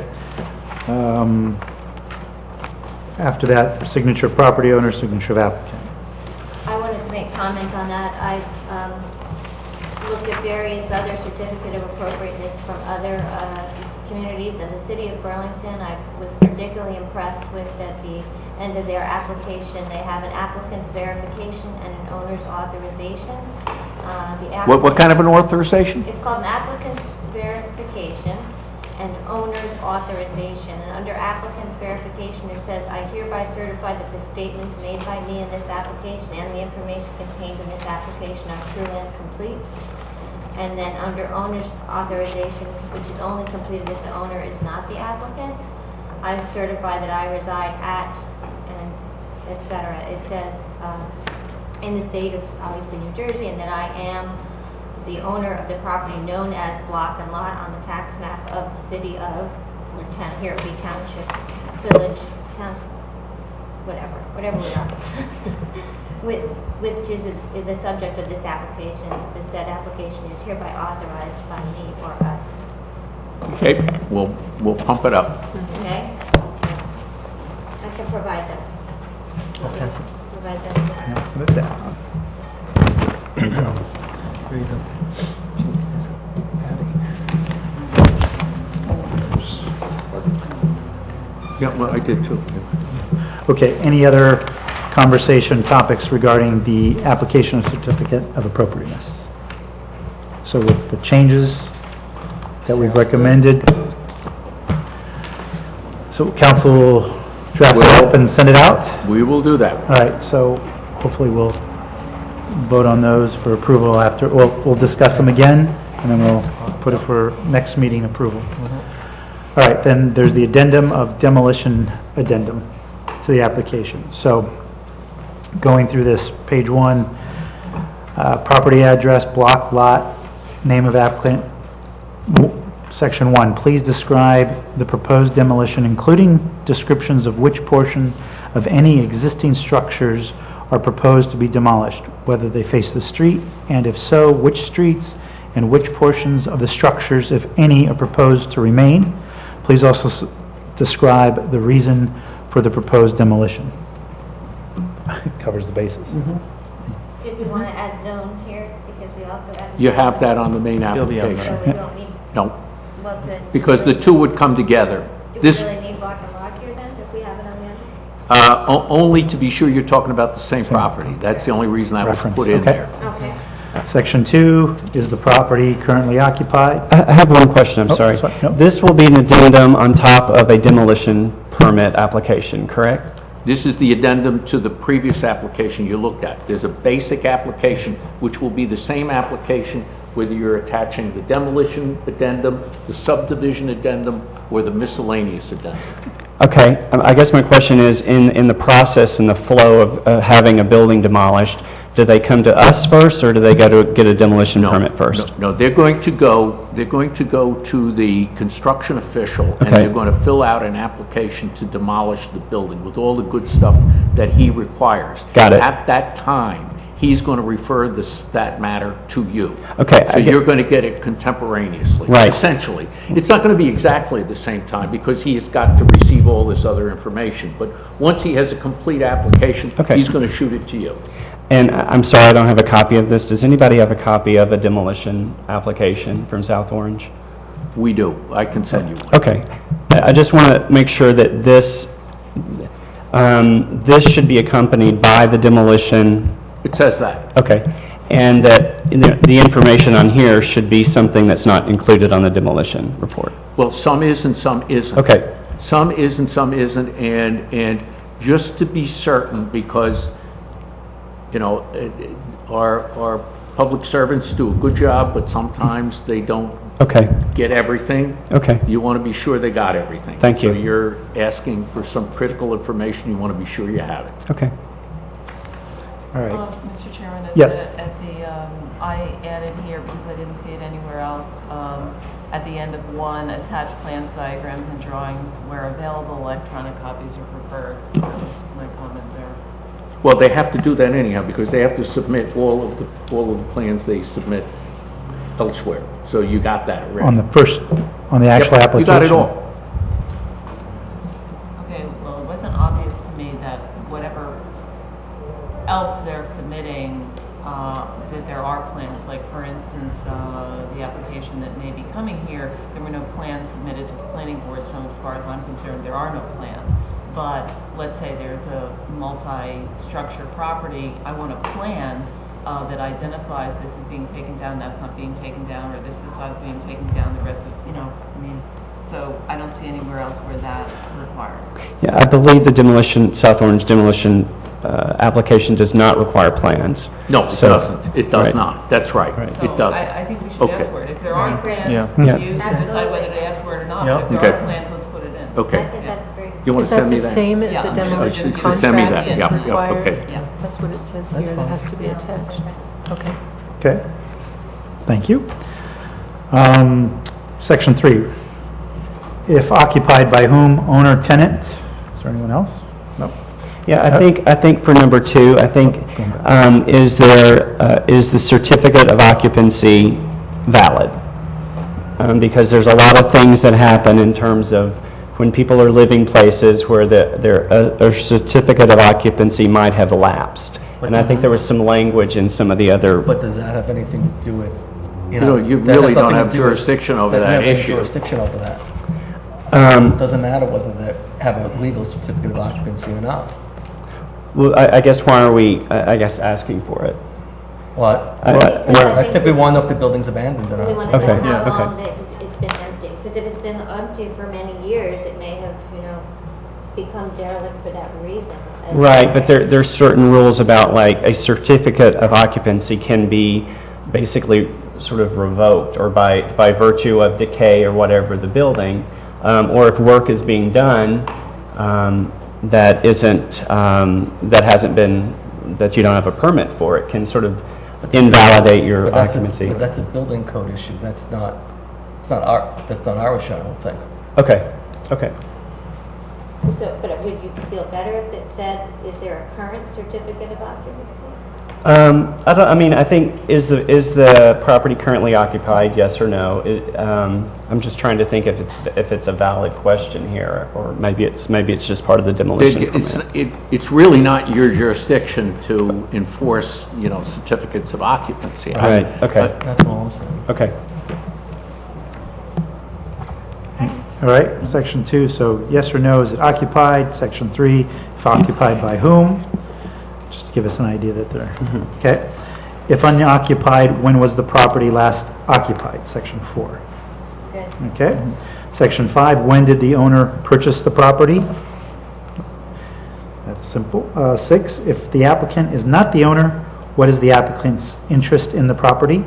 After that, signature of property owner, signature of applicant. I wanted to make comment on that. I looked at various other certificate of appropriateness from other communities in the city of Burlington. I was particularly impressed with at the end of their application, they have an applicant's verification and an owner's authorization. What kind of an authorization? It's called an applicant's verification and owner's authorization. And under applicant's verification, it says, "I hereby certify that the statements made by me in this application and the information contained in this application are true and complete." And then under owner's authorization, which is only completed if the owner is not the applicant, I certify that I reside at, and et cetera. It says, in the state of, obviously, New Jersey, and that I am the owner of the property known as block and lot on the tax map of the city of, or town, here it would be township, village, town, whatever we are. Which is the subject of this application. The said application is hereby authorized by me or us. Okay, we'll pump it up. Okay? I can provide them. Okay. Provide them. I'll set it down. There you go. There you go. Yeah, well, I did too. Okay, any other conversation topics regarding the application of certificate of appropriateness? So with the changes that we've recommended, so council will draft it up and send it out? We will do that. All right, so hopefully we'll vote on those for approval after, we'll discuss them again, and then we'll put it for next meeting approval. All right, then there's the addendum of demolition addendum to the application. So going through this, page 1, property address, block, lot, name of applicant. Section 1, please describe the proposed demolition, including descriptions of which portion of any existing structures are proposed to be demolished, whether they face the street, and if so, which streets, and which portions of the structures, if any, are proposed to remain. Please also describe the reason for the proposed demolition. It covers the bases. Did we want to add zone here? Because we also added. You have that on the main It'll be on application. So we don't need, No, well, then. because the two would come together. Do we This, really need block and lot here then, if we have it on the end? only to be sure you're talking about the same property. That's the only reason I was Reference, put in okay. there. Okay. Section 2 is the property currently occupied. I have one question, I'm Oh, sorry. sorry, no. This will be an addendum on top of a demolition permit application, correct? This is the addendum to the previous application you looked at. There's a basic application, which will be the same application whether you're attaching the demolition addendum, the subdivision addendum, or the miscellaneous addendum. Okay, I guess my question is, in the process and the flow of having a building demolished, do they come to us first, or do they go to get a demolition permit first? No, they're going to go to the construction official, and Okay. they're going to fill out an application to demolish the building with all the good stuff that he requires. Got it. At that time, he's going to refer that matter to you. Okay, So you're going to get it contemporaneously. Right. Essentially. It's not going to be exactly the same time, because he's got to receive all this other information. But once he has a complete application, Okay. he's going to shoot it to you. And I'm sorry, I don't have a copy of this. Does anybody have a copy of a demolition application from South Orange? We do. I can send you one. Okay. I just want to make sure that this should be accompanied by the demolition. It says that. Okay. And that the information on here should be something that's not included on the demolition report. Well, some is and some isn't. Okay. Some is and some isn't, and just to be certain, because, you know, our public servants do a good job, but sometimes they don't Okay, get everything. okay. You want to be sure they got everything. Thank you. So you're asking for some critical information, you want to be sure you have it. Okay. All right. Mr. Chairman, Yes. I added here, because I didn't see it anywhere else, at the end of 1, attach plans, diagrams, and drawings where available, electronic copies are preferred. That was my comment there. Well, they have to do that anyhow, because they have to submit all of the plans they submit elsewhere. So you got that already. On the actual Yep, application. you got it all. Okay, well, it wasn't obvious to me that whatever else they're submitting, that there are plans. Like, for instance, the application that may be coming here, there were no plans submitted to the planning board, so as far as I'm concerned, there are no plans. But let's say there's a multi-structure property, I want a plan that identifies this is being taken down, that's not being taken down, or this facade's being taken down, the rest of, you know, I mean, so I don't see anywhere else where that's required. Yeah, I believe the South Orange demolition application does not require plans. No, it So- doesn't. It does right. not. That's right. So It doesn't. I think we should Okay. ask for it. If there aren't plans, Yeah. you can decide whether to ask for it or not. Yeah. If there Okay. are plans, let's put it in. Okay. I think that's great. You want Is to that send me the that? same as Yeah, the I'm sure. demolition Just send me that. contract Yeah, is yeah, required? okay. Yeah. That's what it says here, that has to be attached. Okay. Okay, thank you. Section 3, if occupied by whom, owner, tenant? Is there anyone else? No. Yeah, I think for number 2, I think, is the certificate of occupancy valid? Because there's a lot of things that happen in terms of when people are living places where a certificate of occupancy might have lapsed. And I think there was some language in some of the other, But does that have anything to do with, You know, you that has really don't nothing to have do with- jurisdiction over doesn't that have any issue. jurisdiction over that. Doesn't matter whether they have a legal certificate of occupancy or not. well, I guess why are we, I guess, asking for it? What? I- I think we want to know if the building's abandoned or We not. want to know Okay, yeah, how okay. long that it's been empty. Because if it's been empty for many years, it may have, you know, become derelict for that reason. Right, but there's certain rules about, like, a certificate of occupancy can be basically sort of revoked, or by virtue of decay or whatever the building, or if work is being done that hasn't been, that you don't have a permit for, it can sort of invalidate your But occupancy. But that's a building code issue. That's not our issue, I don't think. Okay, okay. So, but would you feel better if it said, is there a current certificate of occupancy? I think, is the property currently occupied, yes or no? I'm just trying to think if it's a valid question here, or maybe it's just part of the demolition permit. It's really not your jurisdiction to enforce, you know, certificates of occupancy. Right, okay, That's all I'm saying. okay. All right, section 2, so yes or no, is it occupied? Section 3, if occupied by whom? Just to give us an idea that they're, okay. If unoccupied, when was the property last occupied? Section 4. Good. Okay. Section 5, when did the owner purchase the property? That's simple. 6, if the applicant is not the owner, what is the applicant's interest in the property?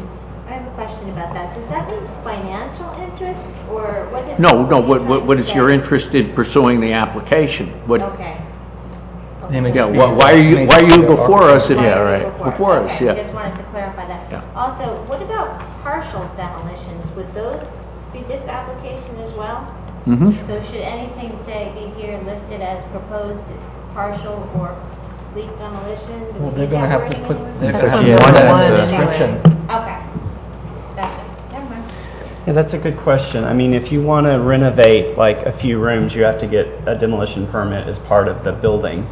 I have a question about that. Does that mean financial interest, or what is? No, what are you trying what to is your say? interest in pursuing the application? What, Okay. They may yeah, just be- why are you before us? Why Yeah, are you right, before us, Okay, yeah. Just wanted to clarify that. Yeah. Also, what about partial demolitions? Would those be this application as well? Mhm. So should anything say be here listed as proposed partial or complete demolition? Do Well, we they're need gonna that have to wording put, anywhere? they're That's gonna have on to Yeah, put that one in the anyway. description. Okay. Gotcha. Never mind. Yeah, that's a good question. I mean, if you want to renovate like a few rooms, you have to get a demolition permit as part of the building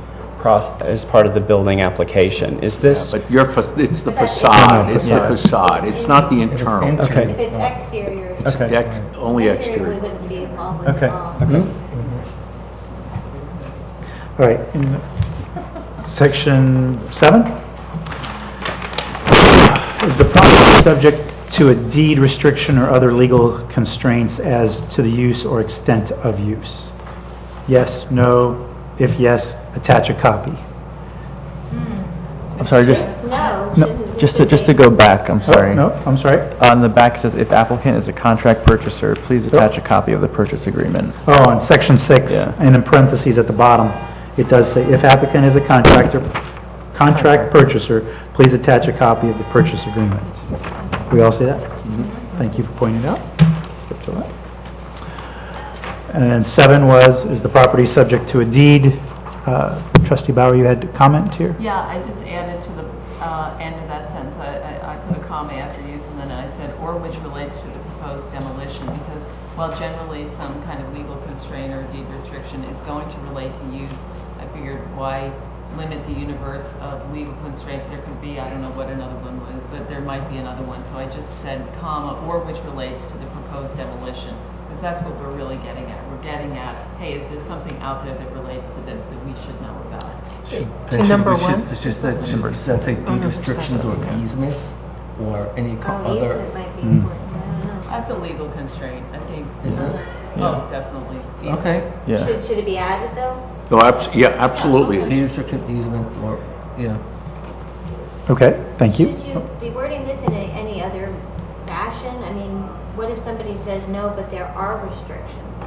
as part of the building application. Is this? But it's the But that's facade, it's the inside. facade, it's not the If it's internal. interior, Okay. If it's exterior, It's Okay. only interior, we exterior. wouldn't be involved with Okay, it all. okay. All right, in section 7? Is the property subject to a deed restriction or other legal constraints as to the use or extent of use? Yes, no, if yes, attach a copy. I'm sorry, No, shouldn't just we to say- go back, I'm sorry. No, I'm sorry. On the back it says, if applicant is a contract purchaser, please attach a copy of the purchase agreement. Oh, on section 6, Yeah. and in parentheses at the bottom, it does say, if applicant is a contract purchaser, please attach a copy of the purchase agreement. We all see that? Thank you for pointing it out. Skip to that. And 7 was, is the property subject to a deed? Trustee Bauer, you had a comment here? Yeah, I just added to the end of that sentence, I put a comma after use, and then I said, or which relates to the proposed demolition, because while generally some kind of legal constraint or deed restriction is going to relate to use, I figured why limit the universe of legal constraints there could be. I don't know what another one was, but there might be another one. So I just said comma, or which relates to the proposed demolition, because that's what we're really getting at. We're getting at, hey, is there something out there that relates to this that we should know about? To number 1? It's just that, should say deed restrictions or easements, or any Oh, other, easement might be important, I don't know. That's a legal constraint, I think. is it? Oh, definitely. Okay. Yeah. Should it be added, though? Oh, yeah, absolutely. Deed restriction, easement, or, yeah. Okay, thank you. Should you be wording this in any other fashion? I mean, what if somebody says no, but there are restrictions?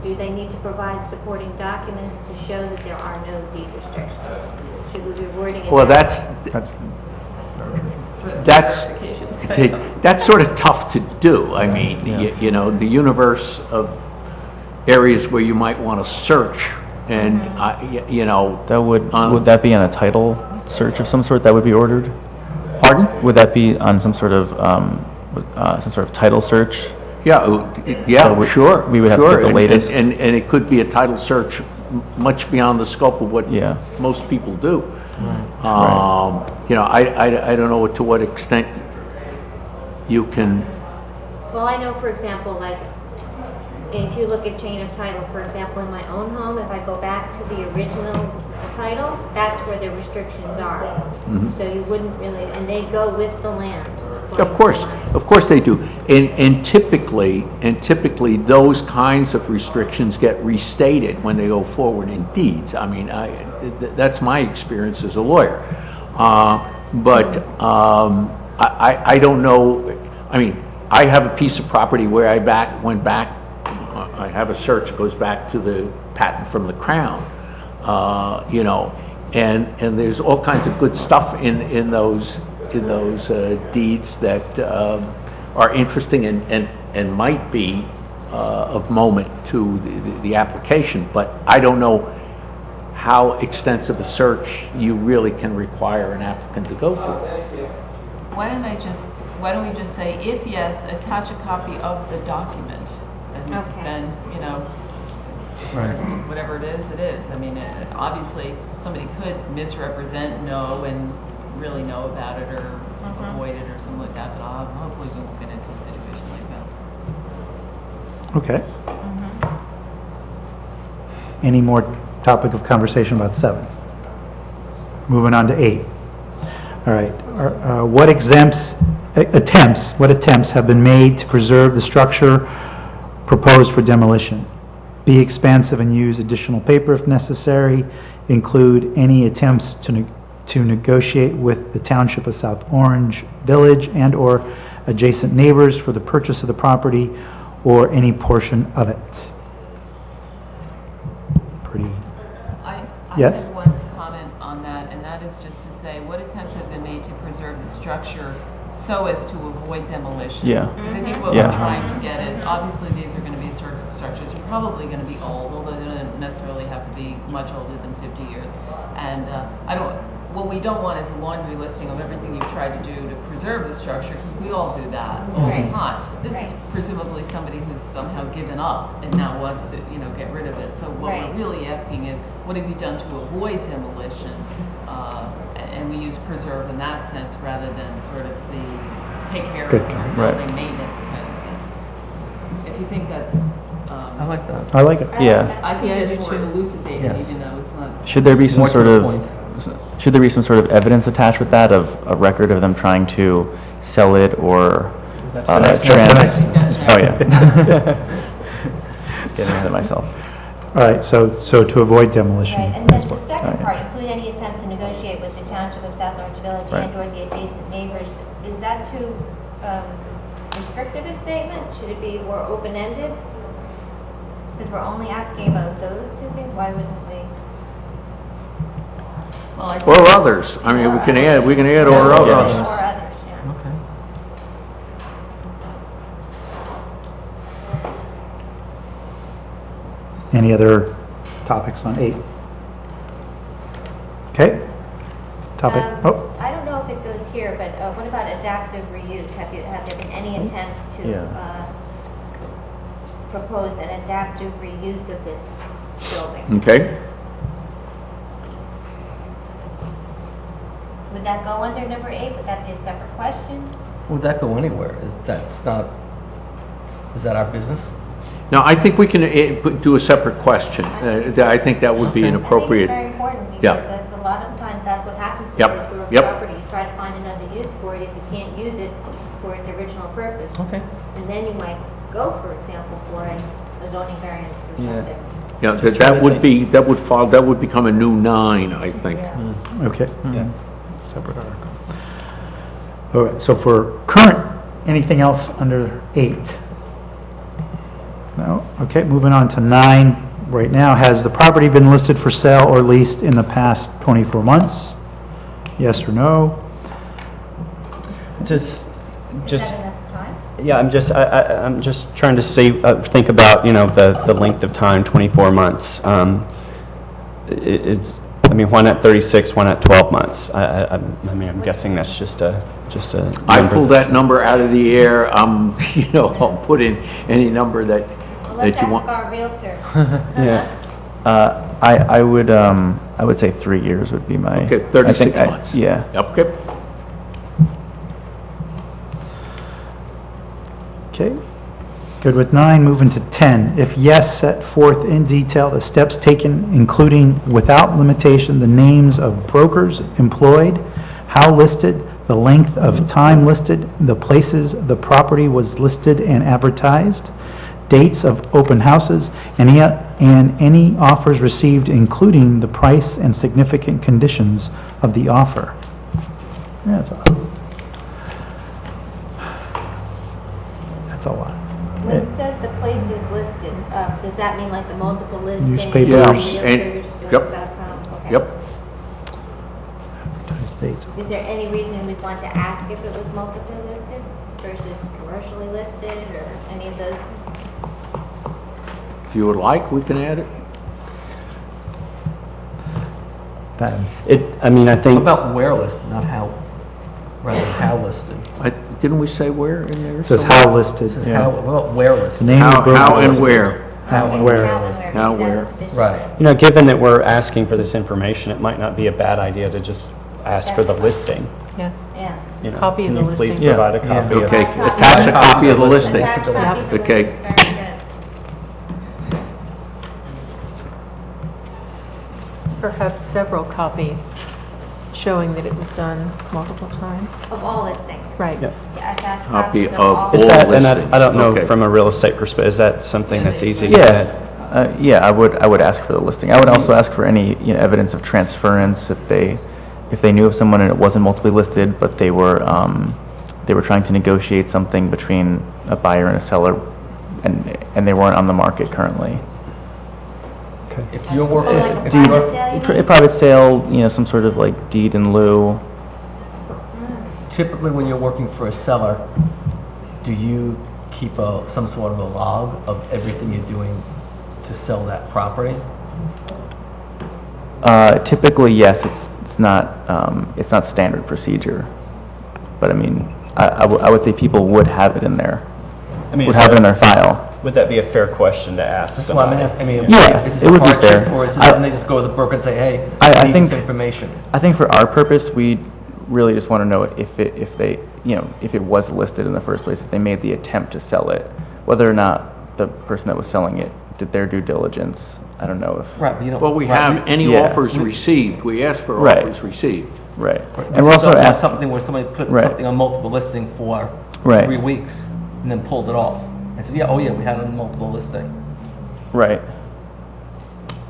Do they need to provide supporting documents to show that there are no deed restrictions? Should we be wording it? Well, that way? that's sort of tough to do. I mean, you know, the universe of areas where you might want to search, and you know, That would that be on a title search of some sort that would be ordered? pardon? Would that be on some sort of title search? Yeah, So sure. we would have to sure. get the latest. And it could be a title search much beyond the scope of what Yeah. most people do. You know, I don't know to what extent you can, Well, I know, for example, like, if you look at chain of title, for example, in my own home, if I go back to the original title, that's where the restrictions are. So you wouldn't really, and they go with the land. of course they do. And typically those kinds of restrictions get restated when they go forward in deeds. I mean, that's my experience as a lawyer. But I don't know, I mean, I have a piece of property where I went back, I have a search that goes back to the patent from the Crown, you know, and there's all kinds of good stuff in those deeds that are interesting and might be of moment to the application, but I don't know how extensive a search you really can require an applicant to go through. Why don't we just say, if yes, attach a copy of the document? And Okay. then, you know, Right. whatever it is, it is. I mean, obviously, somebody could misrepresent no and really know about it or avoid it or something like that, but hopefully we won't get into a situation like that. Okay. Any more topic of conversation about 7? Moving on to 8. All right. What attempts have been made to preserve the structure proposed for demolition? Be expansive and use additional paper if necessary. Include any attempts to negotiate with the Township of South Orange Village and/or adjacent neighbors for the purchase of the property or any portion of it. Pretty. I Yes? have one comment on that, and that is just to say, what attempts have been made to preserve the structure so as to avoid demolition? Yeah. Because I think what Yeah. we're trying to get is, obviously, these are going to be structures are probably going to be old, although they don't necessarily have to be much older than 50 years. And what we don't want is a laundry listing of everything you've tried to do to preserve the structure, because we all do that all the time. This is presumably somebody who's somehow given up and now wants to, you know, get rid of it. So what we're really asking is, what have you done to avoid demolition? And we use preserve in that sense rather than sort of the take care of Good. it or Right. building maintenance kind of things. If you think that's, I like that. I like it. Yeah. I think Yeah, I it's do more too. elucidating, Yes. even though it's not. Should there be some More to sort the of point. should there be some sort of evidence attached with that of a record of them trying to sell it or That's the next- oh yeah. Getting ahead of myself. All right, so to avoid demolition. Right, and then as the well. second part, include any attempt to negotiate with the Township of South Orange Village Right. and/or the adjacent neighbors, is that too restrictive a statement? Should it be more open-ended? Because we're only asking about those two things, why wouldn't we? Well, I Or others. I mean, we can add or Or others. others, yeah. Okay. Any other topics on 8? Okay. Topic, oh, I don't know if it goes here, but what about adaptive reuse? Have there been any attempts to Yeah. propose an adaptive reuse of this building? Okay? Would that go under number 8? Would that be a separate question? Would that go anywhere? Is that our business? Now, I think we can do a separate question. I think that would be an I think appropriate. it's very important Yeah. because that's a lot of times that's what happens to Yep. this real Yep. property. You try to find another use for it if you can't use it for its original purpose. Okay. And then you might go, for example, for a zoning variance or Yeah. something. Yeah, that would become a new 9, I think. okay, yeah, separate article. Okay, so for current, anything else under 8? No? Okay, moving on to 9 right now. Has the property been listed for sale or leased in the past 24 months? Yes or no? Just, Is that enough time? yeah, I'm just trying to see, think about, the length of time, 24 months. I mean, why not 36, why not 12 months? I mean, I'm guessing that's just a I number. pulled that number out of the air. I'll put in any number that Well, let's you ask want. our realtor. Yeah. I would say 3 years would be my. Okay, I 36 think months. Yeah. Okay. Okay, good with 9, moving to 10. If yes, set forth in detail the steps taken, including without limitation, the names of brokers employed, how listed, the length of time listed, the places the property was listed and advertised, dates of open houses, and any offers received, including the price and significant conditions of the offer. Yeah, that's a lot. When it says the place is listed, does that mean like the multiple listings? Newspapers. Yeah, and- Realtors, yep. Realtors.com? Okay. Yep. Advertised dates. Is there any reason we'd want to ask if it was multiply listed versus commercially listed or any of those? If you would like, we can add it. That- I mean, I What think, about where listed, not how, rather than how listed? Didn't we say where in there? It says somewhere? how listed. This is how, what about where The listed? name of the broker How and listed. where? How and Okay, where. How and where, How, maybe that's where. sufficient. Right. given that we're asking for this information, it might not be a bad idea to just ask for the listing. Yes. Yeah. Copy of the Can you please listing. provide a copy of Okay, Yeah. attach a copy of the listing. Attach copies of the Okay. listing. Very good. Perhaps several copies showing that it was done multiple times. Of all listings. Right. Yep. Yeah, attach Copy copies of of all. Is all that, and listings. I don't know Okay. from a real estate perspective, is that something that's easy to Yeah. get? Yeah, I would ask for the listing. I would also ask for any evidence of transference if they knew of someone and it wasn't multiply listed, but they were trying to negotiate something between a buyer and a seller, and they weren't on the market currently. If you're Oh, working, like a if you're, private sale, you mean? A private sale, some sort of like deed in lieu. typically when you're working for a seller, do you keep some sort of a log of everything you're doing to sell that property? Typically, yes, it's not standard procedure, but I mean, I would say people would have it in there, I mean, would is have it in that- their file. Would that be a fair question to ask That's what I'm somebody? asking. I mean, Yeah, is this it a would be hardship, fair. or is it I- something they just go to the broker and say, hey, I I need think- this information? I think for our purpose, we really just want to know if it was listed in the first place, if they made the attempt to sell it, whether or not the person that was selling it did their due diligence. I don't know if. Right, but you know. Well, we right, have any yeah. offers received. We ask for Right. offers received. Right. And And we're also asking. something where somebody put Right. something on multiple listing for Right. 3 weeks and then pulled it off. And said, yeah, oh yeah, we had it on multiple listing. Right.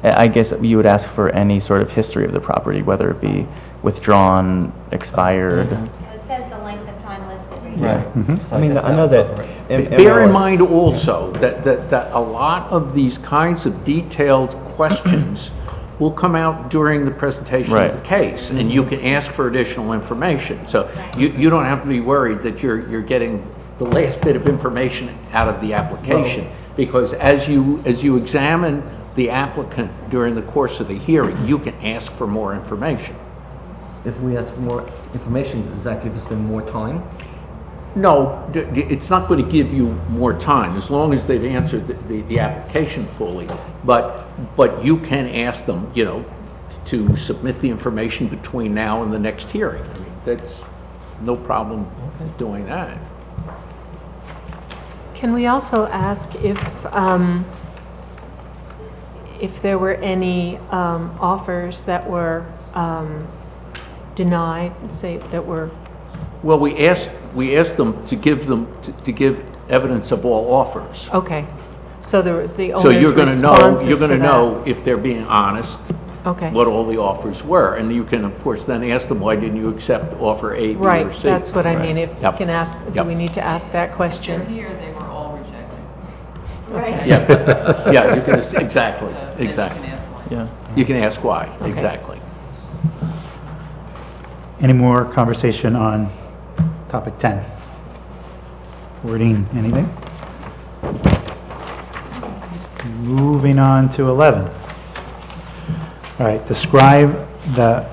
I guess you would ask for any sort of history of the property, whether it be withdrawn, expired. It says the length of time listed right here. So I mean, guess I know that'll that. cover it. Bear in MLS mind also that a lot of these kinds of detailed questions will come out during the presentation of the Right. case, and you can ask for additional information. So you don't have to be worried that you're getting the last bit of information out of the application, because as you examine the applicant during the course of the hearing, you can ask for more information. If we ask for more information, does that give us then more time? No, it's not going to give you more time, as long as they've answered the application fully. But you can ask them, to submit the information between now and the next hearing. I mean, that's no problem doing that. Can we also ask if there were any offers that were denied, say, that were... Well, we asked them to give evidence of all offers. Okay. So the So owner's you're going to know, responses to that. if they're being honest, Okay. what all the offers were. And you can, of course, then ask them, why didn't you accept offer A, B, or Right, C? that's what I mean. If Yep. you can ask, do Yep. we need to ask that question? Here, they were all rejected. Right. Yeah, you can, exactly, So then you exactly. can ask why. Yeah. You can ask why, exactly. Any more conversation on topic 10? Wording, anything? Moving on to 11. All right, describe the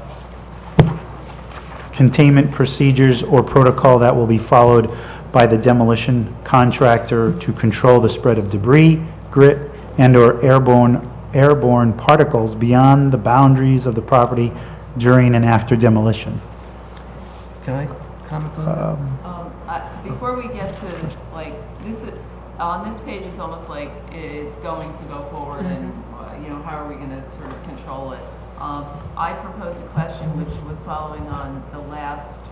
containment procedures or protocol that will be followed by the demolition contractor to control the spread of debris, grit, and/or airborne particles beyond the boundaries of the property during and after demolition. Can I comment on that? Before we get to, on this page, it's almost like it's going to go forward and, how are we going to sort of control it? I proposed a question which was following on the last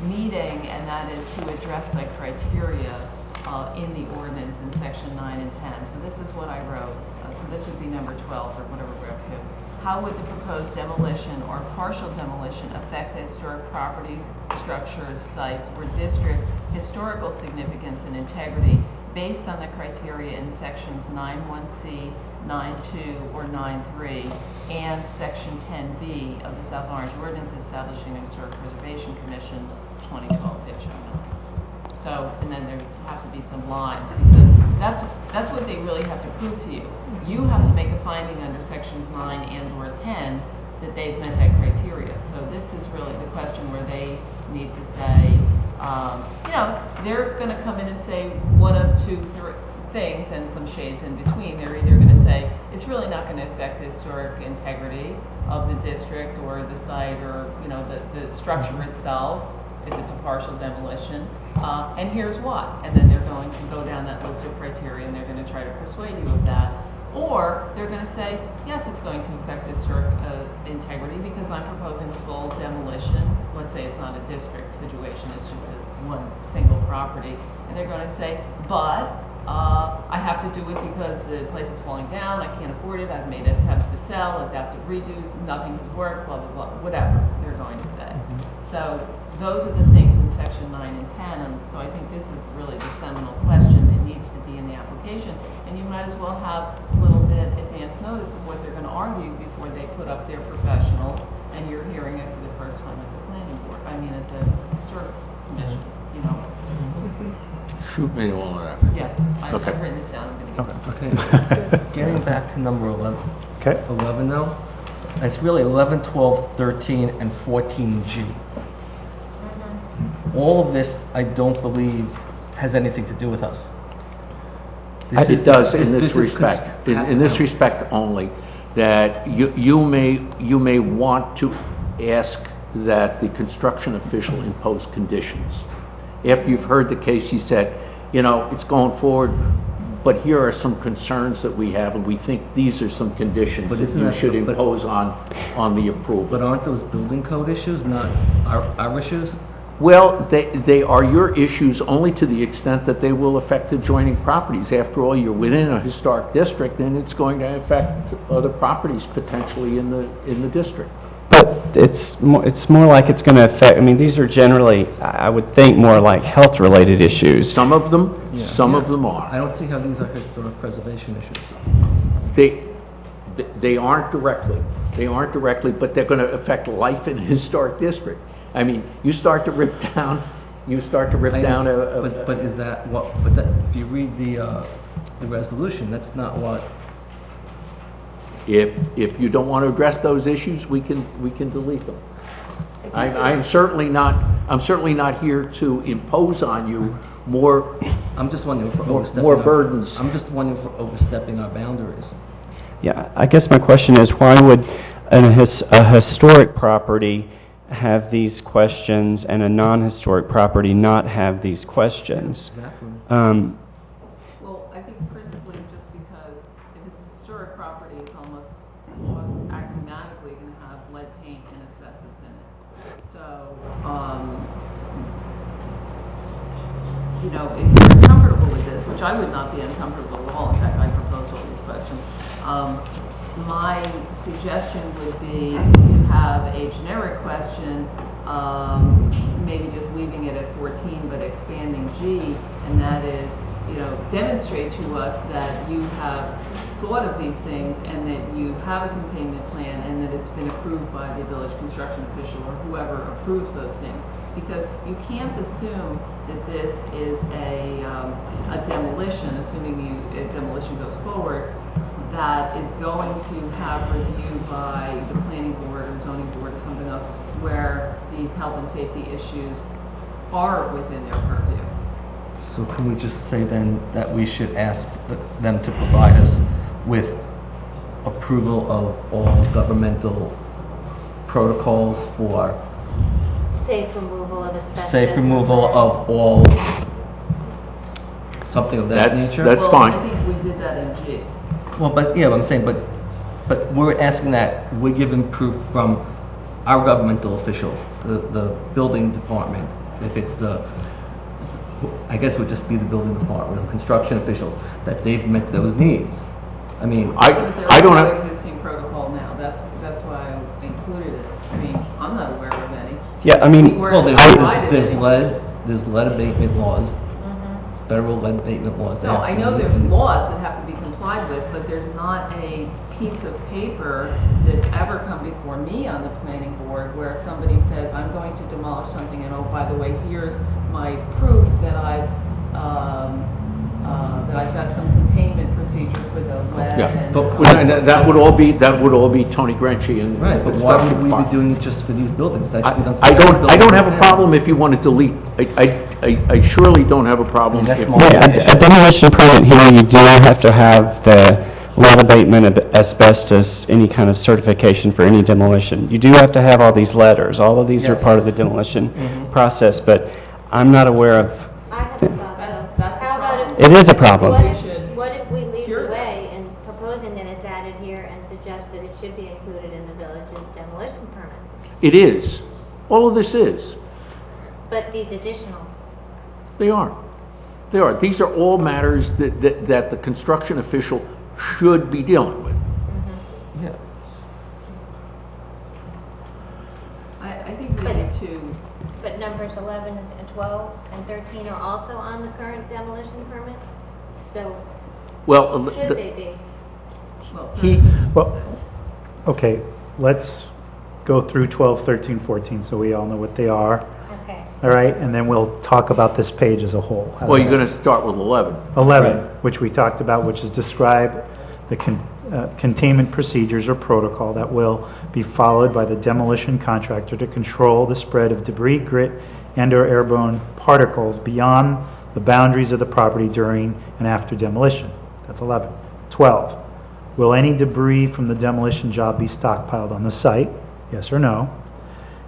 meeting, and that is to address the criteria in the ordinance in section 9 and 10. So this is what I wrote. So this would be number 12 or whatever we're up to. How would the proposed demolition or partial demolition affect historic properties, structures, sites, or districts' historical significance and integrity based on the criteria in sections 9.1c, 9.2, or 9.3, and section 10b of the South Orange Ordinance establishing a Historic Preservation Commission, 2012 picture. So, and then there have to be some lines, because that's what they really have to prove to you. You have to make a finding under sections 9 and or 10 that they've met that criteria. So this is really the question where they need to say, they're going to come in and say one of two things and some shades in between. They're either going to say it's really not going to affect the historic integrity of the district or the site or the structure itself if it's a partial demolition, and here's why. And then they're going to go down that list of criteria and they're going to try to persuade you of that. Or they're going to say, yes, it's going to affect historic integrity because I'm proposing full demolition. Let's say it's not a district situation, it's just one single property. And they're going to say, but I have to do it because the place is falling down, I can't afford it, I've made attempts to sell, adaptive redos, nothing has worked, blah, blah, blah, whatever they're going to say. So those are the things in section 9 and 10, and so I think this is really the seminal question that needs to be in the application. And you might as well have a little bit advance notice of what they're going to argue before they put up their professionals, and you're hearing it for the first time at the planning board, at the historic commission, Shoot me all of that. Yeah, Okay. I've written this down, I'm going to Okay, that's good. Getting back to number 11. Okay. 11 now. It's really 11, 12, 13, and 14G. All of this, I don't believe, has anything to do with us. It does in this is respect, in this respect only, that you may want to ask that the construction official impose conditions. After you've heard the case, you said, it's going forward, but here are some concerns that we have, and we think these are some conditions But that isn't you that- should but- impose on the approval. But aren't those building code issues, not our issues? Well, they are your issues only to the extent that they will affect adjoining properties. After all, you're within a historic district, and it's going to affect other properties potentially in the district. But it's more like it's going to affect, I mean, these are generally, I would think, more like health-related issues. Some of them are. I don't see how these are historic preservation issues. They aren't directly. They aren't directly, but they're going to affect life in a historic district. I mean, you start to rip down a... But is that what, but that, if you read the resolution, that's not what, If you don't want to address those issues, we can delete them. I'm certainly not here to impose on you more. I'm just wondering if we're overstepping. More burdens. I'm just wondering if we're overstepping our boundaries. Yeah, I guess my question is, why would a historic property have these questions and a non-historic property not have these questions? Exactly. Well, I think principally just because if it's a historic property, it's almost axiomatically going to have lead paint and asbestos in it. So, you know, if you're comfortable with this, which I would not be uncomfortable at all, in fact, I proposed all these questions, my suggestion would be to have a generic question, maybe just leaving it at 14 but expanding G, and that is, you know, demonstrate to us that you have thought of these things and that you have a containment plan and that it's been approved by the village construction official or whoever approves those things. Because you can't assume that this is a demolition, assuming a demolition goes forward, that is going to have review by the planning board or zoning board or something else where these health and safety issues are within their purview. So can we just say then that we should ask them to provide us with approval of all governmental protocols for Safe removal of asbestos. safe removal of all, something of that nature? That's Well, fine. I think we did that in G. Well, but, yeah, I'm saying, but we're asking that, we're given proof from our governmental officials, the building department, if it's I guess it would just be the building department, the construction officials, that they've met those needs. I mean, I But don't there's no have... existing protocol now. That's why I included it. I mean, I'm not aware of any. Yeah, I mean, well, Provided there's lead abatement laws, federal lead abatement laws. No, I know there's laws that have to be complied with, but there's not a piece of paper that's ever come before me on the planning board where somebody says, I'm going to demolish something, and oh, by the way, here's my proof that I've got some containment procedure for the lead. Yeah, and but that would all be Tony Grenchi and Right, but the why construction would we be department. doing it just for these buildings? That should be done for I every don't building have a in problem if you want to delete. I surely don't have a problem. That's if- my- yeah, a demolition permit here, you do have to have the lead abatement of asbestos, any kind of certification for any demolition. You do have to have all these letters. All of these are Yes. part of the demolition process, but I'm not aware of, I have a problem. That's a How about problem. if- it is a problem. What We if, should what if we lead cure the that. way in proposing that it's added here and suggest that it should be included in the village's demolition permit? It is. All of this is. But these additional, They are. They are. These are all matters that the construction official should be dealing with. Yeah. I think we need to, but numbers 11 and 12 and 13 are also on the current demolition permit? So Well, should they be? well, he, Well, okay, let's go through 12, 13, 14, so we all know what they are, Okay. all right? And then we'll talk about this page as a whole. well, you're going to start with 11. 11, which we talked about, which is describe the containment procedures or protocol that will be followed by the demolition contractor to control the spread of debris, grit, and/or airborne particles beyond the boundaries of the property during and after demolition. That's 11. 12, will any debris from the demolition job be stockpiled on the site? Yes or no?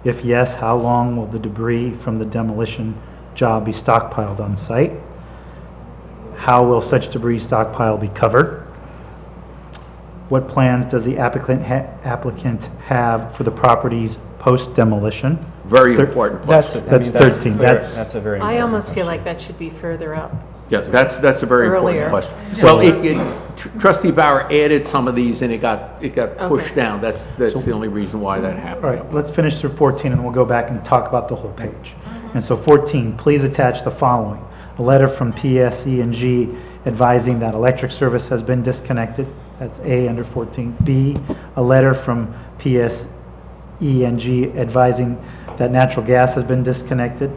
If yes, how long will the debris from the demolition job be stockpiled on site? How will such debris stockpile be covered? What plans does the applicant have for the property's post-demolition? Very important question. That's 13. That's a very I important almost feel question. like that should be further up. Yeah, that's a very Earlier. important question. Well, Trustee Bauer added some of these and it got pushed Okay. down. That's the only reason why that happened. All right, let's finish through 14 and we'll go back and talk about the whole page. And so 14, please attach the following. A letter from PSE&G advising that electric service has been disconnected. That's A under 14. B, a letter from PSE&G advising that natural gas has been disconnected.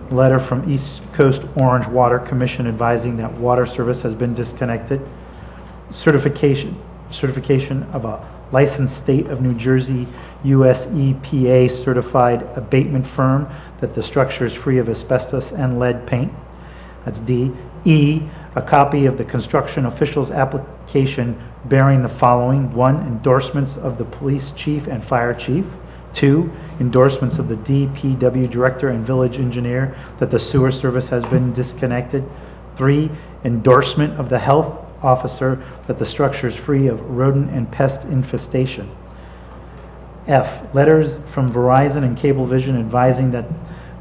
A letter from East Coast Orange Water Commission advising that water service has been disconnected. Certification of a licensed state of New Jersey US EPA certified abatement firm that the structure is free of asbestos and lead paint. That's D. E, a copy of the construction official's application bearing the following. 1, endorsements of the police chief and fire chief. 2, endorsements of the DPW director and village engineer that the sewer service has been disconnected. 3, endorsement of the health officer that the structure is free of rodent and pest infestation. F, letters from Verizon and Cablevision advising that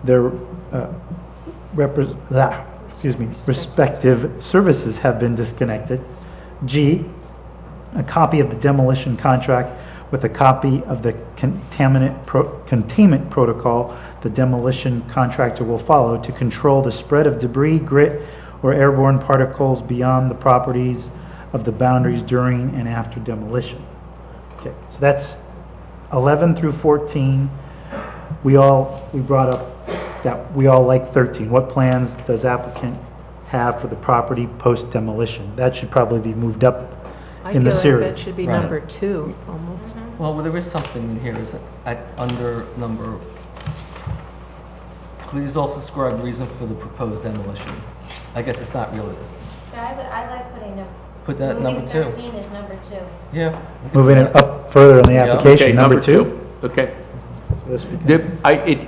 their respective services have been disconnected. G, a copy of the demolition contract with a copy of the containment protocol the demolition contractor will follow to control the spread of debris, grit, or airborne particles beyond the properties of the boundaries during and after demolition. Okay, so that's 11 through 14. We brought up that we all like 13. What plans does applicant have for the property post demolition? That should probably be moved up in the I feel like series. that should be Right. number 2, almost. Well, there is something in here, is under number, please also describe reason for the proposed demolition. I guess it's not really, I like putting put that at number 2. 13 is number 2. Yeah. Moving it up further in the Yeah. application, Okay, number 2. Okay. So this becomes-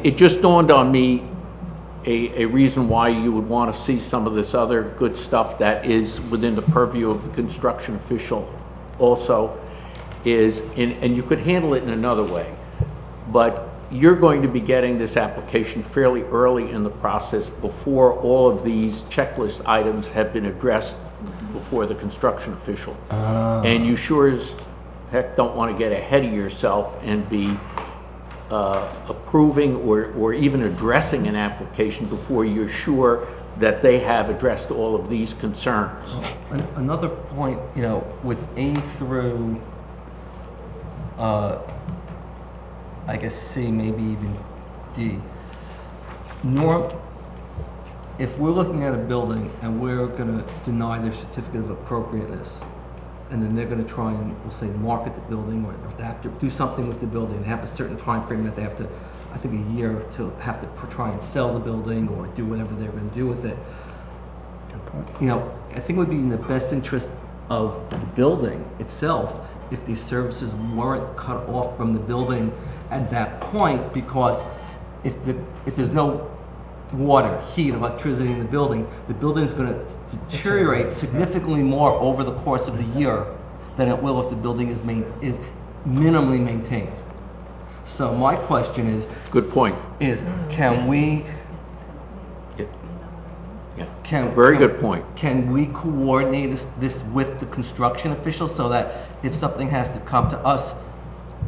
It just dawned on me, a reason why you would want to see some of this other good stuff that is within the purview of the construction official also is, and you could handle it in another way, but you're going to be getting this application fairly early in the process before all of these checklist items have been addressed before the construction official. And you sure as heck don't want to get ahead of yourself and be approving or even addressing an application before you're sure that they have addressed all of these concerns. Another point, with A through, I guess C, maybe even D. If we're looking at a building and we're going to deny their certificate of appropriateness, and then they're going to try and, we'll say, market the building, or if they have to do something with the building, they have a certain time frame that they have to, I think a year to have to try and sell the building or do whatever they're going to do with it. I think it would be in the best interest of the building itself if these services weren't cut off from the building at that point, because if there's no water, heat, electricity in the building is going to deteriorate significantly more over the course of the year than it will if the building is minimally maintained. So my question is, Good point. can we? Yeah. Very good point. Can we coordinate this with the construction officials so that if something has to come to us,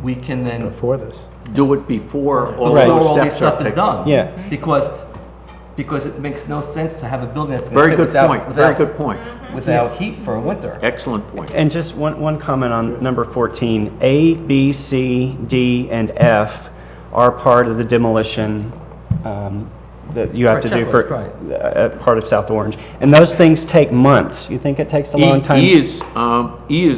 we can then Before this. Do it before all before those all this steps are stuff is taken. done? Yeah. Because it makes no sense to have a building that's Very going to good point. Very good point. without heat for a winter. Excellent point. And just one comment on number 14. A, B, C, D, and F are part of the demolition that you have to do for Checklist, part of South Orange. And those things take months. You think it takes a long time? E is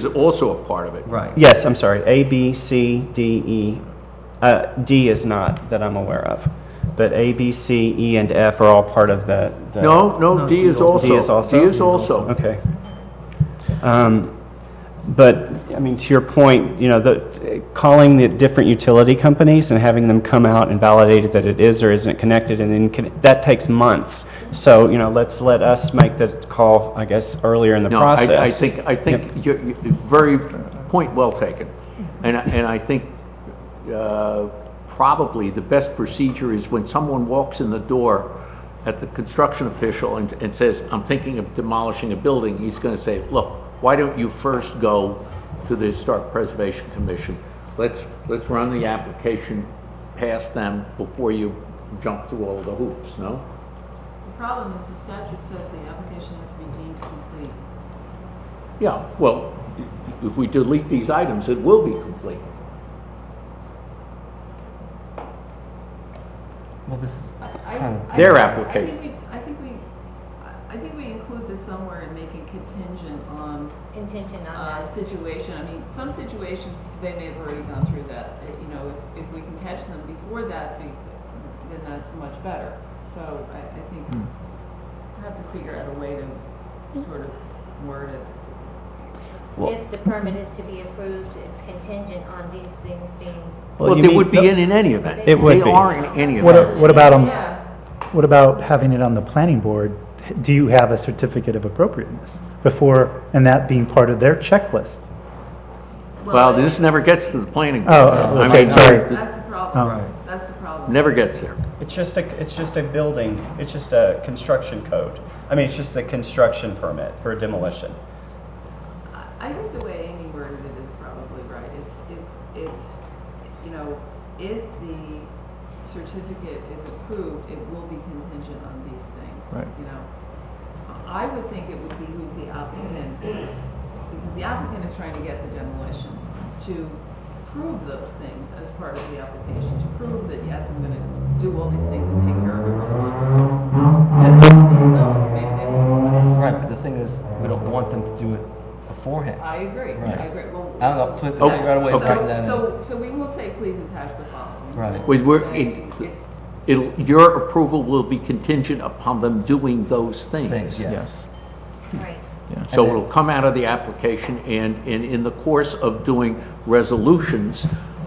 also a part of it. Right. Yes, I'm sorry. A, B, C, D, E. D is not that I'm aware of. But A, B, C, E, and F are all part of the... No, D is also. D is also? D is also. Okay. But, I mean, to your point, calling the different utility companies and having them come out and validate that it is or isn't connected, and then that takes months. So, let us make the call, I guess, earlier in the process. I think you're very point well taken. And I think probably the best procedure is when someone walks in the door at the construction official and says, I'm thinking of demolishing a building, he's going to say, look, why don't you first go to the Historic Preservation Commission? Let's run the application past them before you jump through all the hoops, no? The problem is the statute says the application has to be deemed complete. Yeah, well, if we delete these items, it will be complete. Well, this is I- kind of... Their application. I think we include this somewhere and make it contingent on Contingent on that. situation. I mean, some situations, they may have already gone through that. You know, if we can catch them before that, then that's much better. So I think we have to figure out a way to sort of word it. Well- If the permit is to be approved, it's contingent on these things being. Well, you they mean- would be in any event. It would They be. are in any event. What about Yeah. what about having it on the planning board? Do you have a certificate of appropriateness before, and that being part of their checklist? Well, this never gets to the planning board. Oh, I okay, mean, sorry. That's the problem. Oh. That's the problem. never gets there. It's just a building, it's just a construction code. I mean, it's just the construction permit for a demolition. I think the way Amy worded it is probably right. It's, you know, if the certificate is approved, it will be contingent on these things. Right. You know, I would think it would behoove the applicant, because the applicant is trying to get the demolition, to prove those things as part of the application, to prove that, yes, I'm gonna do all these things and take care of the responsibility. And who knows, maybe they won't want it. Right, but the thing is, we don't want them to do it beforehand. I agree, Right. I agree. Well, I don't know, so we have to Oh, figure out a way of okay. getting that in. So we will say, please attach the following. Right. Your approval will be contingent upon them doing those things. Things, yes. Right. So And then- it'll come out of the application, and in the course of doing resolutions,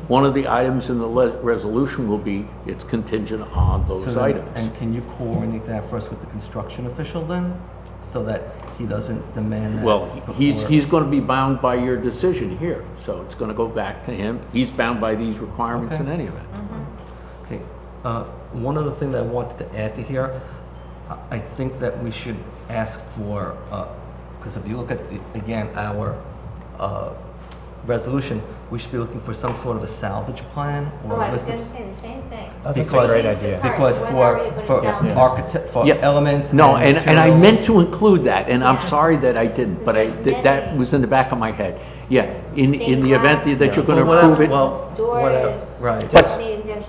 one of the items in the resolution will be, it's contingent on So those then- items. And can you coordinate that first with the construction official then? So that he doesn't demand that? Well, he's before- going to be bound by your decision here, so it's going to go back to him. He's bound by these requirements Okay. in any event. Okay, one other thing that I wanted to add to here, I think that we should ask for, because if you look at, again, our resolution, we should be looking for some sort of a salvage plan or Oh, I a was list of... gonna say the same thing. That's a Because- great She's idea. surprised. Because When are we gonna for salvage? architect, for Yeah. elements No, and I materials- meant to include that, and I'm Yeah. sorry that I didn't, but There's that many. was in the back of my head. Yeah, in Stained the event glass. that you're going to Well, approve it. Well, whatever, Doors. right.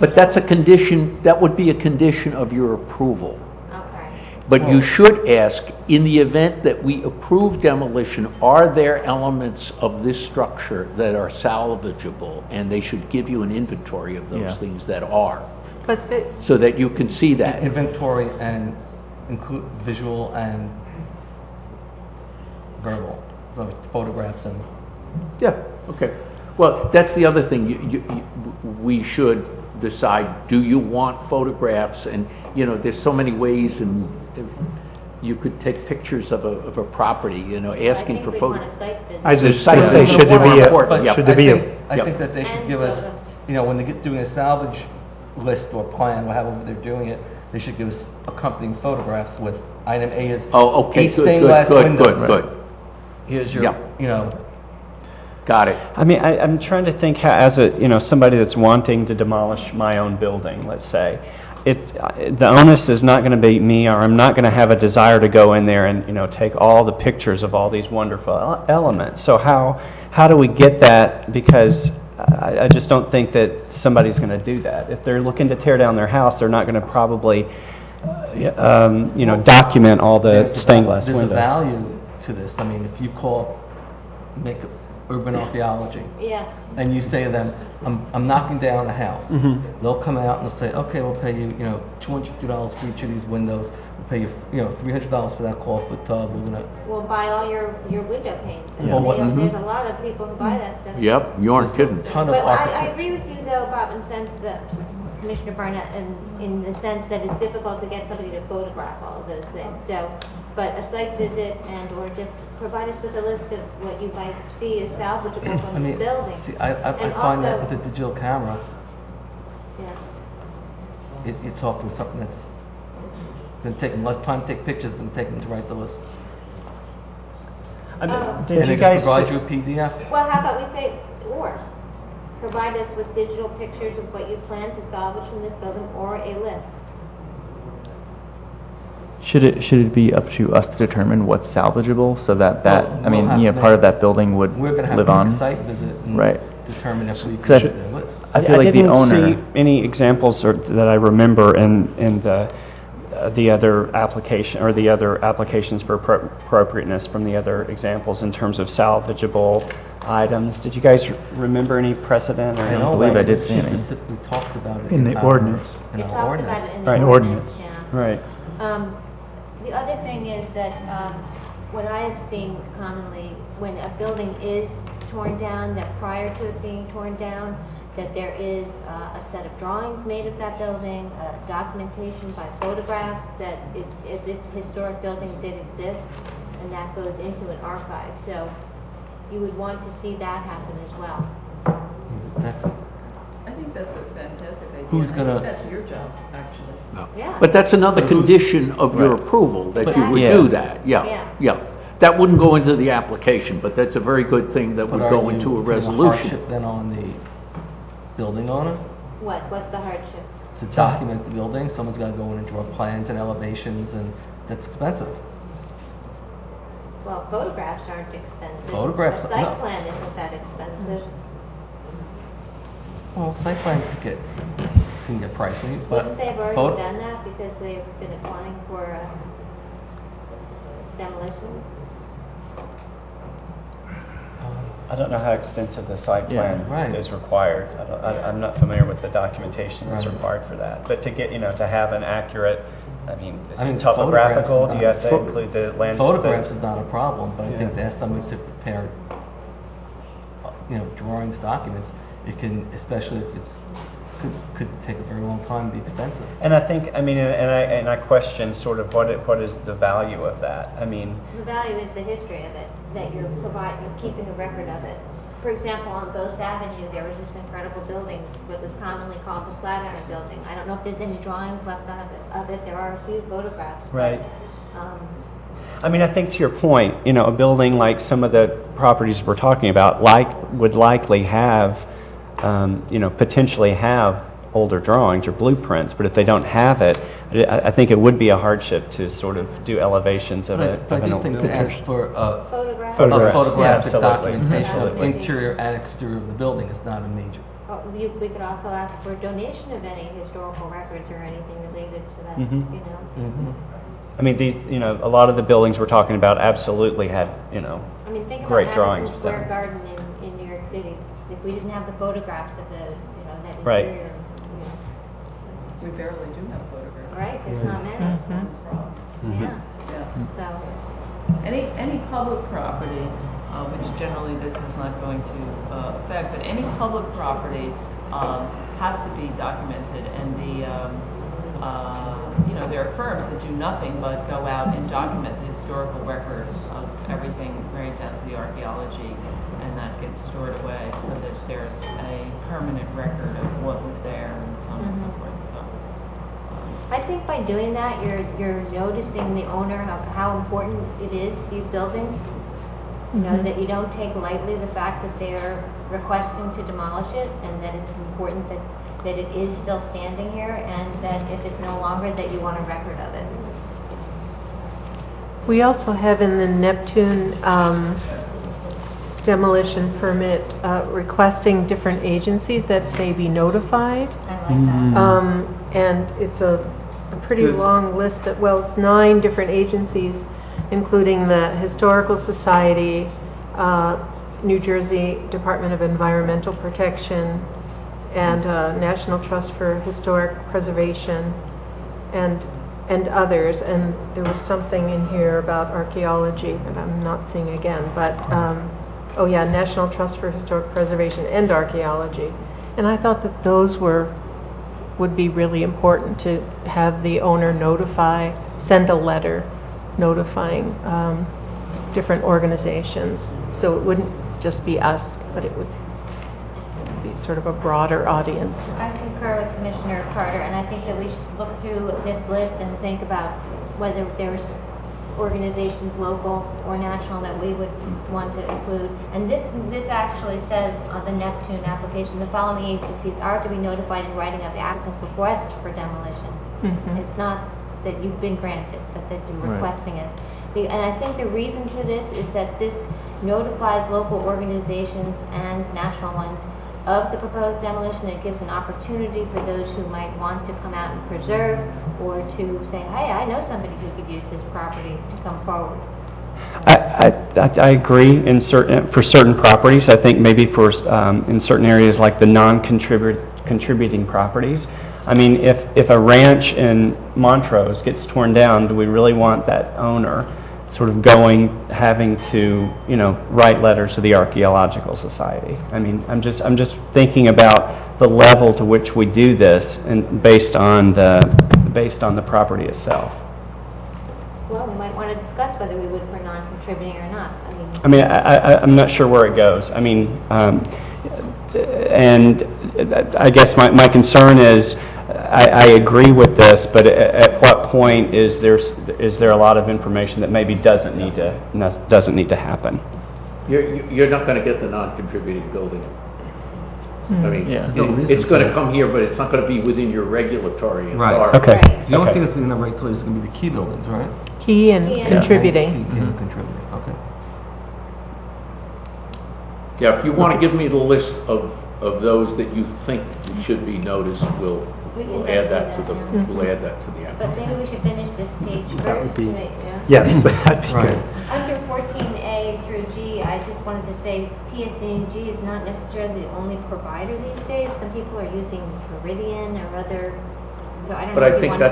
But that's a condition, that would be a condition of your approval. Okay. But you should ask, in the event that we approve demolition, are there elements of this structure that are salvageable? And they should give you an inventory of those Yeah. things that are, But so that you can see that. Inventory and include visual and verbal, so photographs and... Yeah, okay. Well, that's the other thing, we should decide, do you want photographs? And, there's so many ways, and you could take pictures of a property, asking for I think we photos. want a site visit. I was just Site gonna say, visit should is there more be a, important. But should there be a, I Yep. think that they should And give us, photos. when they're doing a salvage list or plan, or however they're doing it, they should give us accompanying photographs with item A is Oh, okay, 8 good, stained good, glass good, windows. good. Here's Yeah. your, Got it. I mean, I'm trying to think how, as somebody that's wanting to demolish my own building, let's say, the onus is not going to be me, or I'm not going to have a desire to go in there and, take all the pictures of all these wonderful elements. So how do we get that? Because I just don't think that somebody's going to do that. If they're looking to tear down their house, they're not going to probably, document all the stained glass There's a windows. value to this. I mean, if you make urban archaeology, Yes. and you say to them, I'm knocking down a house. Mm-hmm. They'll come out and they'll say, okay, we'll pay you, $250 for each of these windows. We'll pay you, $300 for that clawfoot tub. We're gonna, We'll buy all your window panes. I mean, Well, what- there's a lot of people who buy that stuff. Yep, you aren't kidding. ton of But I architecture. agree with you though, Bob, in the sense that, Commissioner Barnett, in the sense that it's difficult to get somebody to photograph all of those things. So, but a site visit or just provide us with a list of what you might see as salvageable I from mean, this building. see, I And find that also- with a digital camera, Yeah. You're talking something that's going to take them less time to take pictures and take them to write the list. Did And you they guys? just provide you a PDF? Well, how about we say, or provide us with digital pictures of what you plan to salvage from this building, or a list. Should it be up to us to determine what's salvageable so that Well, I mean, we'll have you to know, part of make- that building would We're going to have live to on? make a site visit and Right. determine if we can 'Cause use their list. I feel like the didn't owner. see any examples that I remember in the other application or the other applications for appropriateness from the other examples in terms of salvageable items. Did you guys remember any precedent or I any? don't believe I did see It any. specifically talks about it In the our- ordinance. In It our talks ordinance. about it in the Right, ordinance, ordinance. yeah. Right. The other thing is that what I have seen commonly, when a building is torn down, that prior to it being torn down, that there is a set of drawings made of that building, documentation by photographs that this historic building did exist, and that goes into an archive. So you would want to see that happen as well. That's, I think that's a fantastic idea. Who's I gonna- think that's your job, actually. Yeah. But that's another But who- condition of your Right. approval, that you would Yeah. do that, yeah, Yeah. yeah. That wouldn't go into the application, but that's a very good thing that but would are go you into a putting resolution. hardship then on the building owner What's the hardship? to document the building? Someone's got to go in and draw plans and elevations, and that's expensive. Well, photographs aren't expensive. Photographs, A site no. plan isn't that expensive. Well, site plan can get pricey, but Wouldn't they have already photo- done that because they've been applying for demolition? I don't know how extensive the site Yeah, plan right. is required. I'm not familiar with the documentation that's Right. required for that. But to get, to have an accurate, is I mean, it topographical? photographs Do is you have to not- include the landscape? Photographs is not a problem, but I think Yeah. to ask somebody to prepare, drawings, documents, it can, especially if it's, could take a very long time, be expensive. And I think, and I question sort of what is the value of that? The value is the history of it, that you're keeping a record of it. For example, on Ghost Avenue, there was this incredible building, what was commonly called the Flatiron Building. I don't know if there's any drawings left of it. There are a few photographs. but, Right. um, I think to your point, a building like some of the properties we're talking about would likely have, potentially have older drawings or blueprints, but if they don't have it, I think it would be a hardship to sort of do elevations of But I an do old think to building. ask for a Photographs. Photographs. photographic Yeah, absolutely. documentation of Absolutely. interior and exterior of the building is not a major. Oh, we could also ask for a donation of any historical records or anything related to that, Mhm. Mm-hmm. These, a lot of the buildings we're talking about absolutely had, I mean, think about Great Madison drawings Square done. Garden in New York City. If we didn't have the photographs of that Right. interior, We barely do have photographs. right? There's not many. Mm-hmm. Yeah. Yeah. So, Any public property, which generally this is not going to affect, but any public property has to be documented, and there are firms that do nothing but go out and document the historical record of everything right down to the archaeology, and that gets stored away so that there's a permanent record of what was there and so on and so forth. So. I think by doing that, you're noticing the owner how important it is, these buildings. That you don't take lightly the fact that they're requesting to demolish it, and that it's important that it is still standing here, and that if it's no longer, that you want a record of it. We also have in the Neptune demolition permit requesting different agencies that they be notified. I like that. And it's a pretty long list of, well, it's 9 different agencies, including the Historical Society, New Jersey Department of Environmental Protection, and National Trust for Historic Preservation, and others. And there was something in here about archaeology that I'm not seeing again, but, oh yeah, National Trust for Historic Preservation and Archaeology. And I thought that those would be really important to have the owner send a letter notifying different organizations. So it wouldn't just be us, but it would be sort of a broader audience. I concur with Commissioner Carter, and I think that we should look through this list and think about whether there's organizations, local or national, that we would want to include. And this actually says on the Neptune application, the following agencies are to be notified in writing of the applicant's request for demolition. It's not that you've been granted, but that you're requesting it. And I think the reason for this is that this notifies local organizations and national ones of the proposed demolition. It gives an opportunity for those who might want to come out and preserve, or to say, hey, I know somebody who could use this property, to come forward. I agree for certain properties. I think maybe for in certain areas like the non-contributing properties. I mean, if a ranch in Montrose gets torn down, do we really want that owner sort of having to, write letters to the Archaeological Society? I mean, I'm just thinking about the level to which we do this, and based on the property itself. Well, we might want to discuss whether we would for non-contributing or not. I'm not sure where it goes. I mean, and I guess my concern is, I agree with this, but at what point is there a lot of information that maybe doesn't need to happen? You're not going to get the non-contributing building. I mean, Yeah. it's going to come here, but it's not going to be within your regulatory authority. Right. Okay. Right. The only thing that's going to be regulatory is going to be the key buildings, right? Key and Key and- contributing. Key and contributing, okay. Yeah, if you want to give me the list of those that you think should be noticed, we'll add that to the application. But maybe we should finish this page first. That would be- right, yeah. Yes, that'd be Right. good. Under 14A through G, I just wanted to say PSE&G is not necessarily the only provider these days. Some people are using Meridian or other, so I don't know. But I if you think want to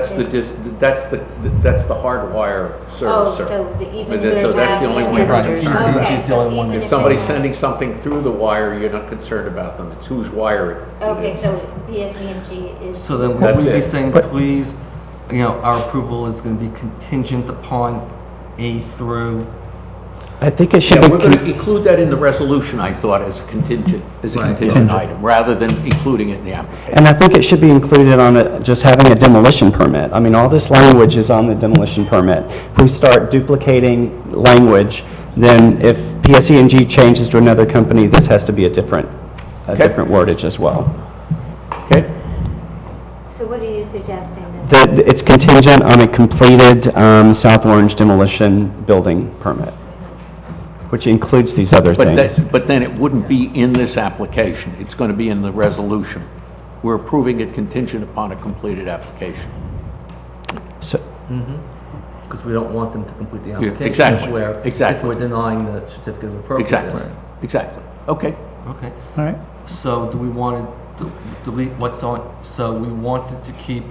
that's say- that's the hardwire Oh, servicer. so even But so that's the only way. Right, distributors. PSE&G is the only one even If if somebody's they- sending something through the wire, you're not concerned about them. It's whose wire it Okay, is. so PSE&G is. So then would That's we be it. saying, please, our approval is going to be contingent upon A through? I think it should Yeah, be. we're going to include that in the resolution, I thought, as a contingent Contingent. item, rather than including it in the application. And I think it should be included on just having a demolition permit. I mean, all this language is on the demolition permit. If we start duplicating language, then if PSE&G changes to another company, this has to be a different wordage as well. Okay? So what are you suggesting then? That it's contingent on a completed South Orange demolition building permit, which includes these other things. But then it wouldn't be in this application. It's going to be in the resolution. We're approving it contingent upon a completed application. So, Because we don't want them to complete the Yeah, application. exactly, Where exactly. if we're denying the certificate of appropriateness. Exactly. Okay. Okay. All right. So do we want to delete what's on, so we wanted to keep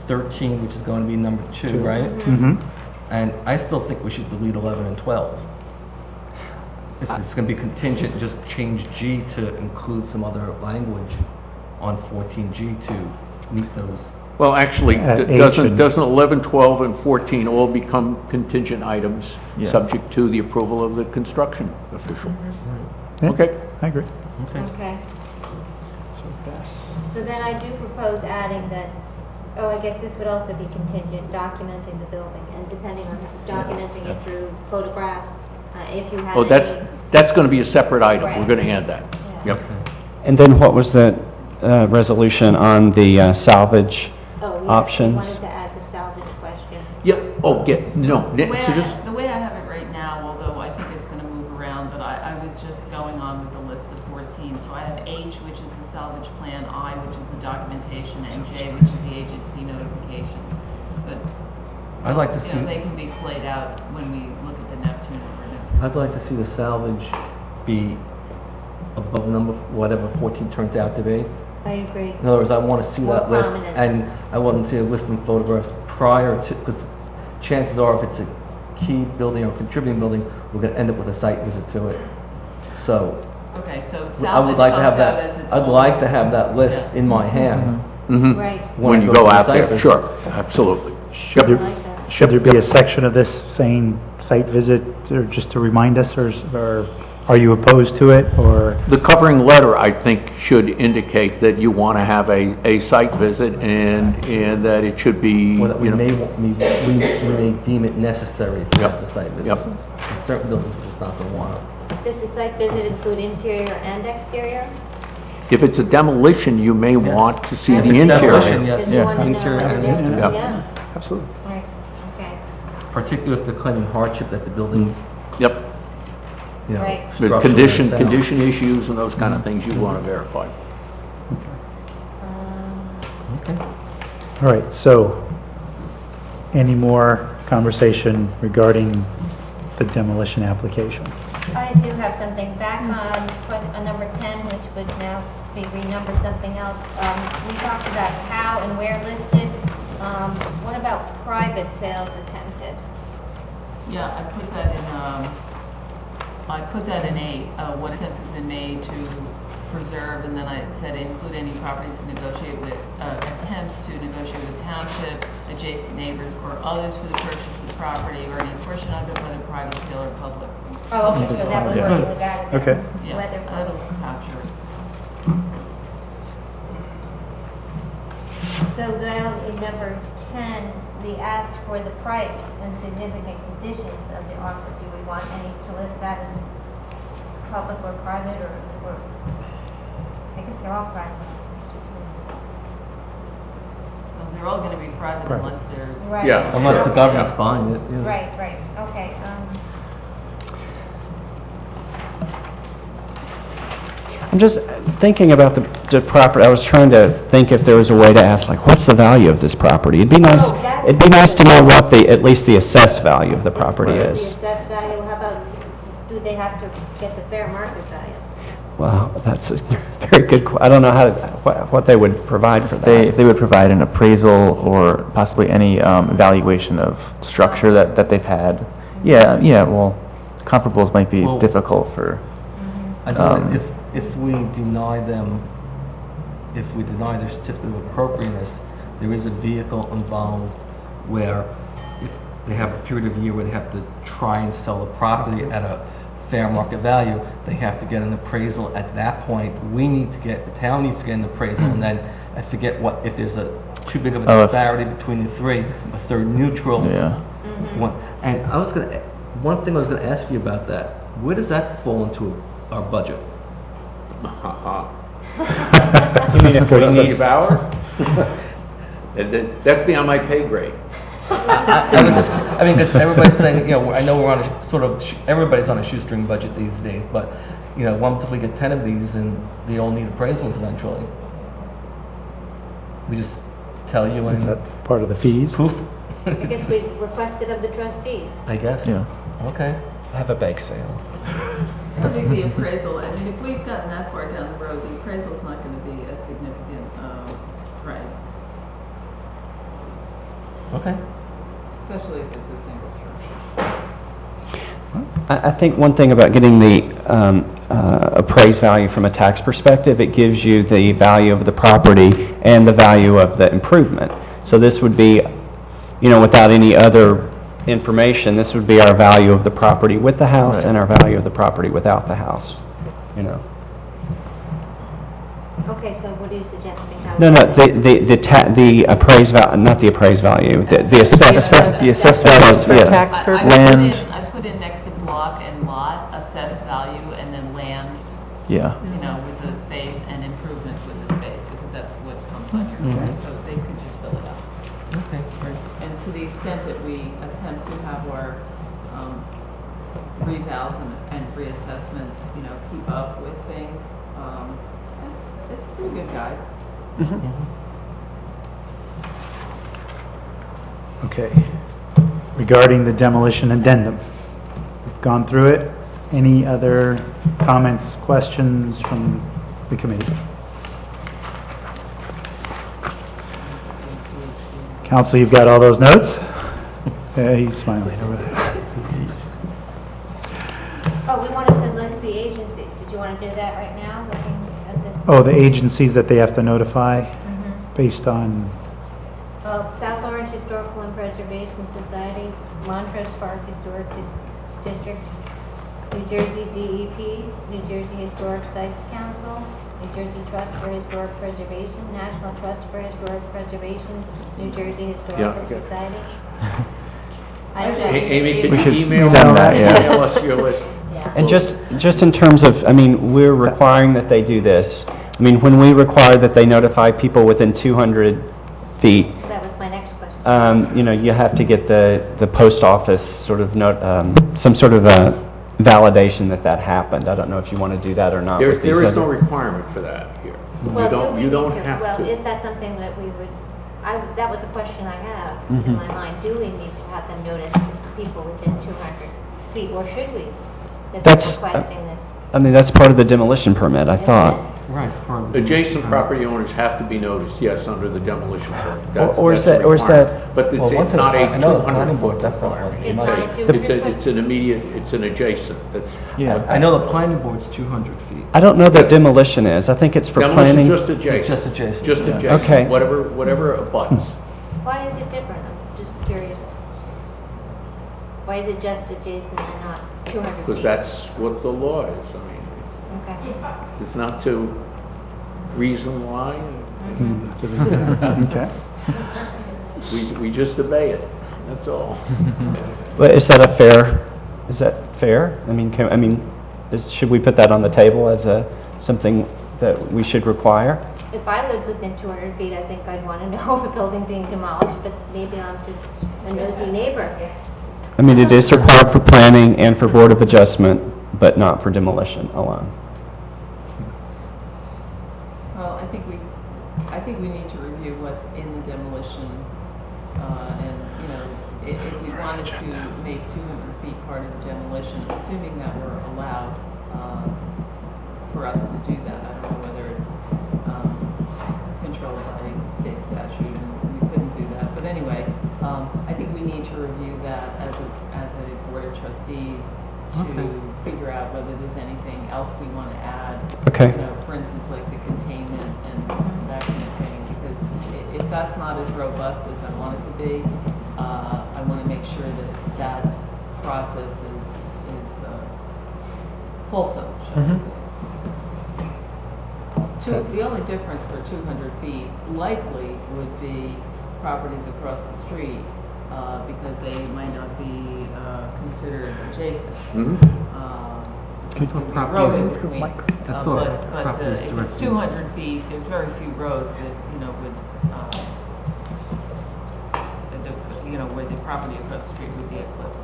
13, which is going to be number 2, right? Mm-hmm. And I still think we should delete 11 and 12. If it's going to be contingent, just change G to include some other language on 14G to meet those. Well, actually, H doesn't and- 11, 12, and 14 all become contingent items, Yeah. subject to the approval of the construction official? Yeah, Okay. I agree. Okay. So then I do propose adding that, I guess this would also be contingent, documenting the building, and depending on documenting it through photographs, if you have Oh, any. that's going to be a separate item. We're Right. going to add that. Yeah. Yep. and then what was the resolution on the salvage Oh, yes, options? I wanted to add the salvage question. Yep. Oh, no. The way, So just, the way I have it right now, although I think it's gonna move around, but I was just going on with the list of 14. So I have H, which is the salvage plan, I, which is the documentation, and J, which is the agency notifications. But, I'd like to you see, know, they can be splayed out when we look at the Neptune ordinance. I'd like to see the salvage be above number, whatever 14 turns out to be. I agree. In other words, I want to see More that list, prominent. and I want to see a list and photographs prior to, because chances are if it's a key building or contributing building, we're going to end up with a site visit to it. So Okay, so I would salvage like to have comes out that, as its I'd own- like to have that list in my hand. Right. when I you go go to the out site there, visit. sure, absolutely. Should I there, like that. should there be a section of this saying site visit, or just to remind us, or Are you opposed to it, or? The covering letter, I think, should indicate that you want to have a site visit and that it should be, Or that we you know. may deem it necessary to Yep. have the site Yep. visit. Certain buildings are just not going to want it. Does the site visit include interior and exterior? If it's a demolition, you may want to see If the it's interior. demolition, yes. Because you want to know Interior what and they're exterior. doing. Yeah. Yeah, Absolutely. right, okay, Particularly if they're claiming hardship that the buildings, Yep. you know, Right. The structurally condition, sound. condition issues and those kind of things you want to verify. Okay. All right, so any more conversation regarding the demolition application? I do have something back on number 10, which would now be renumbered something else. We talked about how and where listed. What about private sales attempted? Yeah, I put that in 8, what attempts have been made to preserve, and then I said include any properties to negotiate with, attempts to negotiate with township, adjacent neighbors, or others for the purchase of the property or any portion of it, whether private sale or public. Oh, okay, so that would Yeah. work with that. Okay. Yeah, Whether that'll capture it. So then in number 10, we asked for the price and significant conditions of the offer. Do we want any to list that as public or private, or I guess they're all private. Well, they're all gonna be private Private. unless they're, Right. Yeah. Unless the Okay. government's buying it, yeah. Right, right, okay. I'm just thinking about the property. I was trying to think if there was a way to ask, like, what's the value of this property? It'd be nice, that's- it'd be nice to know what at least the assessed value of the property The is. assessed value, how about, do they have to get the fair market value? Wow, that's a very good, I don't know what they would provide for If that. they would provide an appraisal or possibly any evaluation of structure that they've had. Yeah, well, comparables might be Well- difficult for, I know that if we deny them, if we deny their certificate of appropriateness, there is a vehicle involved where if they have a period of year where they have to try and sell the property at a fair market value, they have to get an appraisal at that point. The town needs to get an appraisal, and then I forget if there's too big of a Oh, if- disparity between the three, if they're neutral. yeah. One, and one thing I was gonna ask you about that, where does that fall into our budget? You mean if we Steve Bauer? That's beyond my pay grade. I mean, because everybody's saying, I know we're on everybody's on a shoestring budget these days, but, once if we get 10 of these and they all need appraisals eventually, we just tell you Is and that part of the fees? poof, I guess we requested of the trustees. I guess. Yeah. Okay. have a bake sale? I think the appraisal, I mean, if we've gotten that far down the road, the appraisal's not gonna be a significant, price, Okay. especially if it's a single structure. I think one thing about getting the appraised value from a tax perspective, it gives you the value of the property and the value of the improvement. So this would be, without any other information, this would be our value of the property with the house Right. and our value of the property without the house, Okay, so what are you suggesting? How No, we do it? the appraised value, not the appraised value, the assessed. The assessed Assessed, value, yeah. yeah. Tax I purposes. Land. put in next to block and lot, assessed value, and then land, Yeah. with the space and improvements with the space, because that's what comes under, right? So they could just fill it out. Okay, great. And to the extent that we attempt to have our revals and reassessments, keep up with things, it's a pretty good guide. Okay. Regarding the demolition addendum, we've gone through it. Any other comments, questions from the committee? Council, you've got all those notes? Yeah, he's smiling over there. Oh, we wanted to list the agencies. Did you want to do that right now, looking at this? Oh, the agencies that they have to notify based on, South Orange Historical and Preservation Society, Montrose Park Historic District, New Jersey DEP, New Jersey Historic Sites Council, New Jersey Trust for Historic Preservation, National Trust for Historic Preservation, New Jersey Historical okay. Society. I don't know. Amy, can We you should email send that, yeah. email us your list? Yeah. And just in terms of, I mean, we're requiring that they do this. I mean, when we require that they notify people within 200 feet, That was my next question. you know, you have to get the post office sort of some sort of a validation that happened. I don't know if you want to do that or not. There with these is no other- requirement for that here. Well, do we You don't need to- have Well, to. is that something that we would, that was a question I have Mm-hmm. in my mind. Do we need to have them notice people within 200 feet, or should we? That That's- they're requesting this? I mean, that's part of the demolition permit, I thought. Right, it's part of the- Adjacent property owners have to be noticed, yes, under the demolition permit. That's- Or is that's a that- or is requirement. that- But Well, it's once in not a- a I know the planning 200 board, foot that's not requirement. like- It's It's not a- a 200 It's an immediate, it's an adjacent. That's Yeah. I know the planning board's 200 feet. I don't know that demolition is. I think it's for demolition planning. just adjacent. Just adjacent. Just Yeah. adjacent. Okay. Whatever abuts. Why is it different? I'm just curious. Why is it just adjacent and not 200 feet? Because that's what the law is. I mean, Okay. it's not to reason why. Okay. We just obey it. That's all. But is that fair? I mean, should we put that on the table as something that we should require? If I lived within 200 feet, I think I'd want to know of a building being demolished, but maybe I'm just a nosy neighbor. I mean, it is required for planning and for Board of Adjustment, but not for demolition alone. Well, I think we need to review what's in the demolition, and, you know, if we wanted to make 200 feet part of the demolition, assuming that we're allowed, for us to do that. I don't know whether it's, controlled by state statute, and we couldn't do that. But anyway, I think we need to review that as a board of trustees to figure out whether there's anything else we want to add. Okay. You know, for instance, like the containment and that kind of thing, because if that's not as robust as I want it to be, I want to make sure that process is fulsome, shall we say. The only difference for 200 feet likely would be properties across the street, because they might not be considered adjacent. Mhm. Can you It's put gonna be properties- road in between. I thought But properties if it's directly- 200 feet, there's very few roads that, where the property across the street would be eclipsed.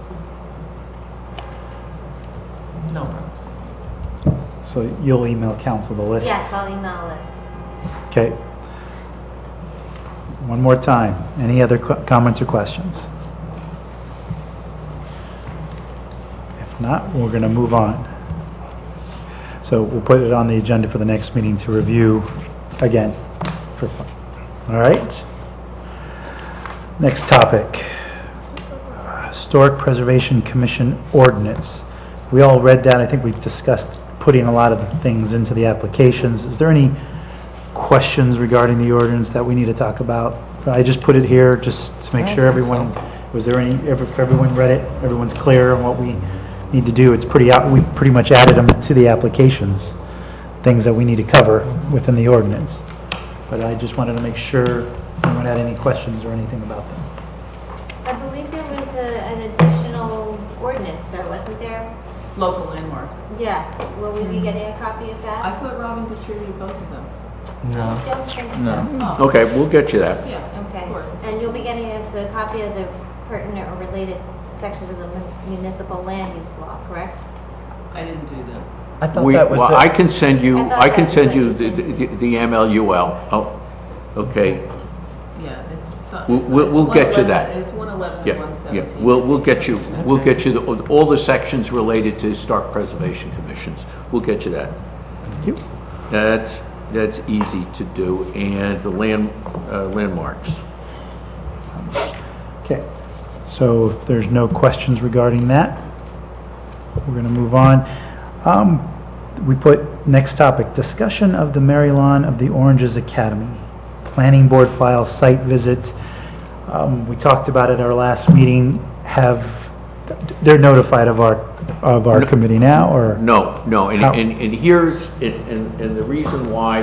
No roads. So you'll email council the list? Yes, I'll email a list. Okay. One more time. Any other comments or questions? If not, we're going to move on. So we'll put it on the agenda for the next meeting to review again for fun. All right? Next topic. Historic Preservation Commission ordinance. We all read that. I think we've discussed putting a lot of things into the applications. Is there any questions regarding the ordinance that we need to talk about? I just put it here just to make sure everyone, if everyone read it, everyone's clear on what we need to do. It's we pretty much added them to the applications, things that we need to cover within the ordinance. But I just wanted to make sure anyone had any questions or anything about them. I believe there was an additional ordinance there, wasn't there? Local landmarks. Yes. Will we be getting a copy of I that? thought Robin distributed both of them. No. Don't think so. No. Oh, Okay, we'll get you that. yeah, Okay. of course. And you'll be getting us a copy of the pertinent or related sections of the municipal land use law, correct? I didn't do that. I thought that was Well, I can send you, I thought I can that was send what you you the MLUL. Oh, okay. Yeah, it's. We'll get you that. It's 111 Yeah, and 117. yeah. We'll get you all the sections related to Historic Preservation Commissions. We'll get you that. Thank you. That's easy to do, and the landmarks. Okay, so if there's no questions regarding that, we're going to move on. We put next topic, discussion of the Mary Lawn of the Oranges Academy, planning board file site visit. We talked about it at our last meeting. they're notified of our committee now, or? No, and, How- and here's, and the reason why,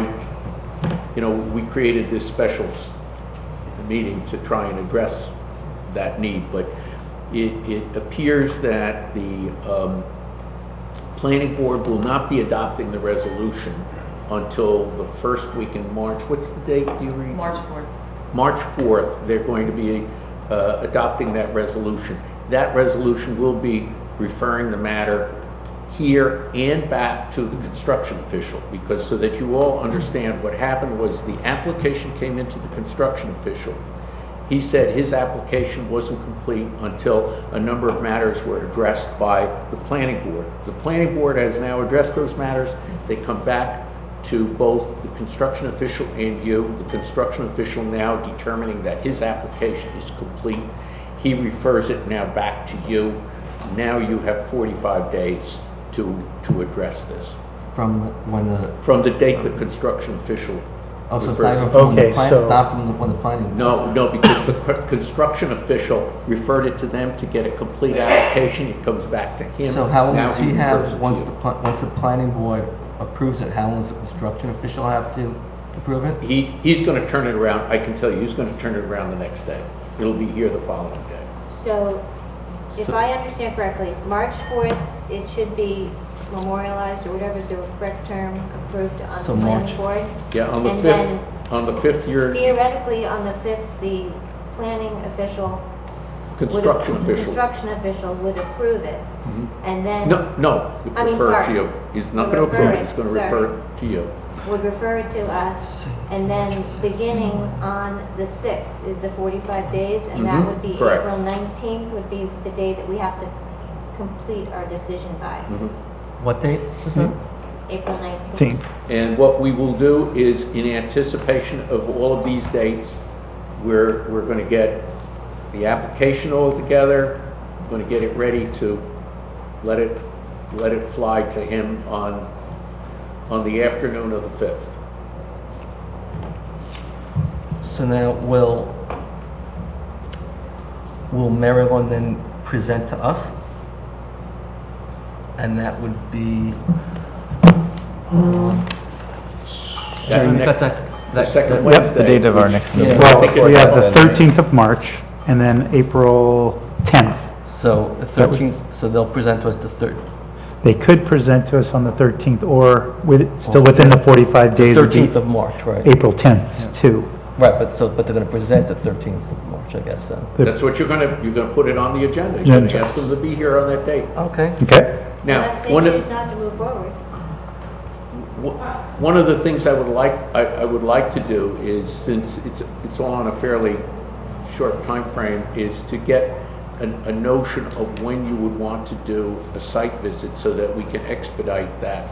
you know, we created this special meeting to try and address that need, but it appears that the planning board will not be adopting the resolution until the first week in March. What's the date, do you read? March 4th. March 4th, they're going to be adopting that resolution. That resolution will be referring the matter here and back to the construction official, because so that you all understand, what happened was the application came into the construction official. He said his application wasn't complete until a number of matters were addressed by the planning board. The planning board has now addressed those matters. They come back to both the construction official and you. The construction official now determining that his application is complete. He refers it now back to you. Now you have 45 days to address this. From when the, From the date the construction official also it's refers not it. even from Okay, the plan, so- it's not from when the planning. No, because the construction official referred it to them to get a complete application. It comes back to him. So how long Now does he refers have, it to once you. once the planning board approves it, how long does the construction official have to approve it? He's going to turn it around. I can tell you, he's going to turn it around the next day. It'll be here the following day. So, if I understand correctly, March 4th, it should be memorialized, or whatever's the correct term, approved on the So planning March. board. Yeah, on the And 5th, you're Theoretically, on the 5th, the planning official, construction official. construction official would approve it. And then No, I mean, refer it to sorry. you. He's not going to Refer approve it. it, He's going to sorry. refer it to you. would refer it to us, and then beginning on the 6th is the 45 days, and that would be correct. April 19th would be the day that we have to complete our decision by. What date was that? April 19th. 18th. And what we will do is, in anticipation of all of these dates, we're going to get the application all together, going to get it ready to let it fly to him on the afternoon of the 5th. So now, will Maryland then present to us? And that would be, That we got next- that, The second Yep. Wednesday. The date of our which- next Yeah. meeting. Well, I think we it's have the that. 13th of March, and then April 10th. so the 13th, so they'll present to us the 3rd. They could present to us on the 13th, or still within the 45 days would be 13th of March, right? April 10th, too. Right, but they're gonna present the 13th of March, I guess, then. That's what you're gonna put it on the agenda. You're gonna Agenda. ask them to be here on that date. Okay. Okay? Now, Unless they one of, choose not to move forward. one of the things I would like to do is, since it's all on a fairly short time frame, is to get a notion of when you would want to do a site visit so that we can expedite that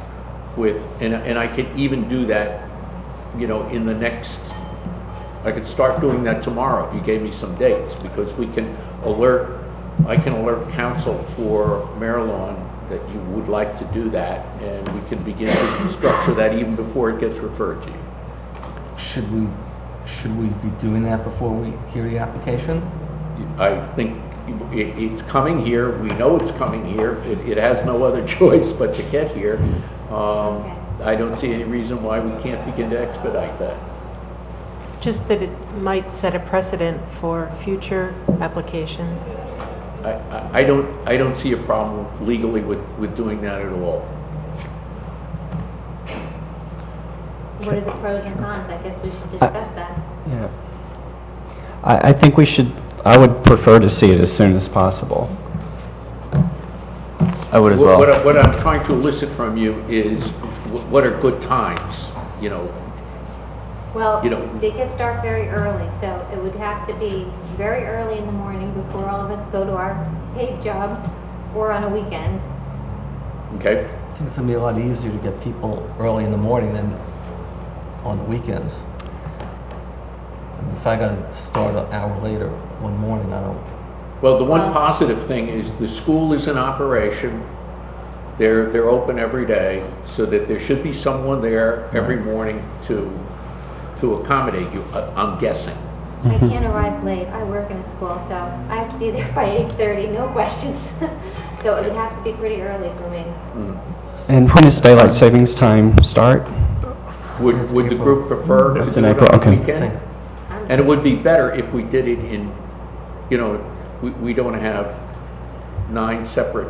with, and I could even do that, you know, in the next, I could start doing that tomorrow if you gave me some dates, because I can alert council for Marylawn that you would like to do that, and we can begin to structure that even before it gets referred to you. Should we be doing that before we hear the application? I think it's coming here, we know it's coming here, it has no other choice but to get here. I don't see any reason why we can't begin to expedite that. Just that it might set a precedent for future applications. I don't see a problem legally with doing that at all. What are the pros and cons? I guess we should discuss that. Yeah. I think I would prefer to see it as soon as possible. I would as well. What I'm trying to elicit from you is, what are good times, you know? Well, You know- it gets dark very early, so it would have to be very early in the morning before all of us go to our paid jobs, or on a weekend. Okay? I think it's gonna be a lot easier to get people early in the morning than on the weekends. I mean, if I gotta start an hour later one morning, I don't, Well, the one positive thing is the school is in operation. They're open every day, so that there should be someone there every morning to accommodate you, I'm guessing. I can't arrive late. I work in a school, so I have to be there by 8:30, no questions. So it would have to be pretty early for me. And when does daylight savings time start? Would the group prefer to It's do in it April, on the okay. weekend? And it would be better if we did it in, you know, we don't have 9 separate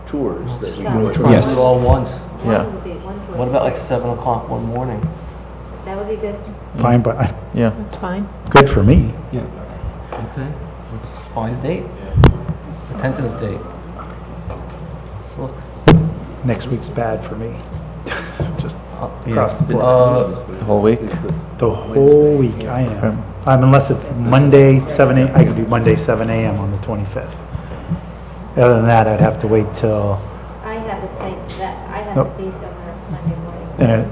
tours that we No. do. Try to do Yes. it all once. Yeah. One would be, one would What be about like good. 7 o'clock one morning? That would be good. Fine, but Yeah. That's fine. good for me. Yeah. Okay, let's find a date, a tentative date. Let's look. Next week's bad for me. Just Yeah. across the board. The whole week? The whole week, I Okay. am. Unless it's Monday, 7 a.m., I could do Monday, 7 a.m. on the 25th. Other than that, I'd have to wait till, I have to take that, I have Nope. to be somewhere Monday morning. and it,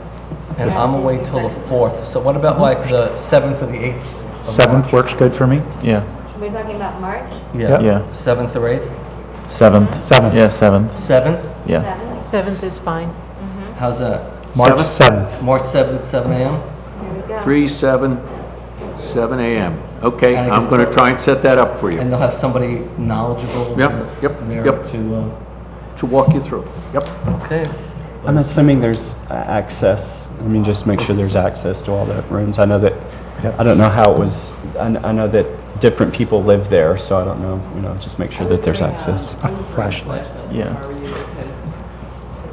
And I'm away till the 4th, so what about like the 7th or the 8th? of 7th March? works good for me. Yeah. We're talking about March? Yep. Yeah. 7th or 8th? 7th. 7th. Yeah, 7th. 7th? Yeah. 7th? 7th is fine. How's that? March 7th. March 7th, 7 a.m.? There we go. 3, 7, 7 a.m. Okay, And I I'm guess going to the- try and set that up for you, And they'll have somebody knowledgeable Yep, there yep. to, to walk you through. Yep. okay. I'm assuming there's access, I mean, just make sure there's access to all the rooms. I know that, I don't know how it was, I know that different people live there, so I don't know, you know, just make sure that there's access. A flashlight. Yeah. How are you? Because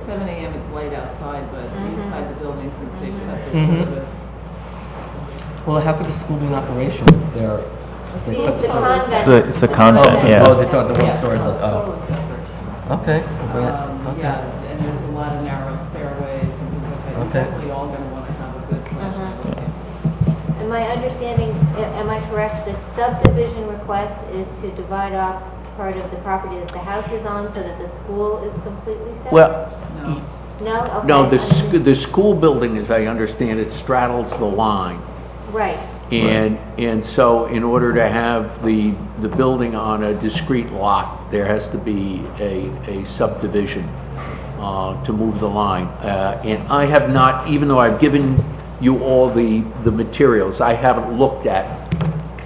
at 7 a.m. it's light outside, but inside the building, since they've got this service. Well, how could the school be in operation if they're... See, they put it's the the- convent. It's the convent, Oh, yeah. oh, they thought the one Yeah, story, the oh, school is separate. okay. Okay. Yeah, and there's a lot of narrow stairways and things like that. You're Okay. definitely all gonna wanna have a good flashlight. Am I understanding, am I correct, the subdivision request is to divide off part of the property that the house is on so that the school is completely separate? Well, No. No? Okay. no, the school building, as I understand it, straddles the line. Right. And so in order to have the building on a discrete lot, there has to be a subdivision to move the line. And I have not, even though I've given you all the materials, I haven't looked at.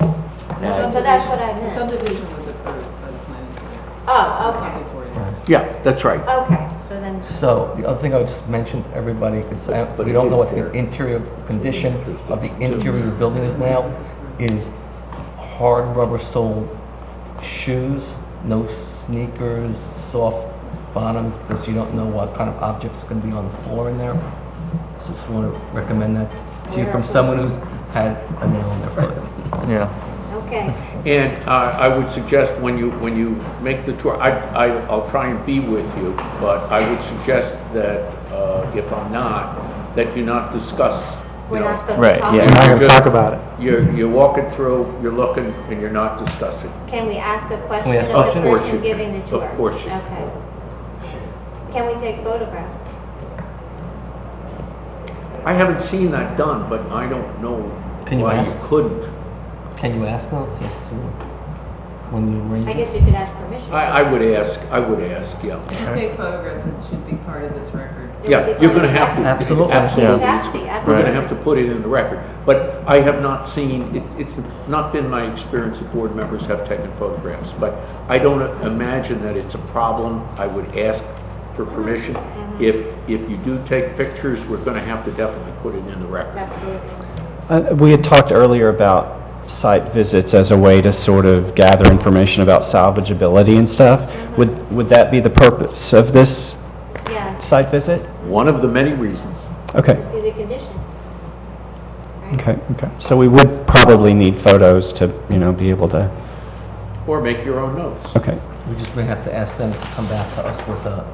So that's what I The meant. subdivision was approved by the planning board. Oh, okay. Something for you. Yeah, that's right. Okay, so then, So, the other thing I would just mention to everybody, because But we it don't know is what there. the interior condition of the interior of the building is now, is hard rubber soled shoes, no sneakers, soft bottoms, because you don't know what kind of objects are going to be on the floor in there. So just want to recommend that to you from someone who's had a nail in their foot. Yeah. okay. And I would suggest when you make the tour, I'll try and be with you, but I would suggest that if I'm not, that you not discuss, you We're know, not supposed Right, to talk yeah. We're not about going it. to talk about it. you're walking through, you're looking, and you're not discussing. Can we ask a question we ask of the questions? Of course person you giving can. the tour? Of course you can. Okay. Can we take photographs? I haven't seen that done, but I don't know Can you why ask? you couldn't. Can you ask them as to when you arrange I it? guess you could ask permission. I would ask, yeah. If you take photographs, it should be part of this record. It would Yeah, be you're gonna funny. have to. Absolutely. Absolutely. It has to be, We're absolutely. gonna have to put it in the record. But I have not seen, it's not been my experience that board members have taken photographs. But I don't imagine that it's a problem. I would ask for permission. If you do take pictures, we're gonna have to definitely put it in the record. Absolutely. We had talked earlier about site visits as a way to sort of gather information about salvageability and stuff. Would that be the purpose of this Yeah, site visit? One of the many reasons. Okay, to see the condition. Right? okay. So we would probably need photos to, you know, be able to, Or make your own notes. okay, We just may have to ask them to come back to us with a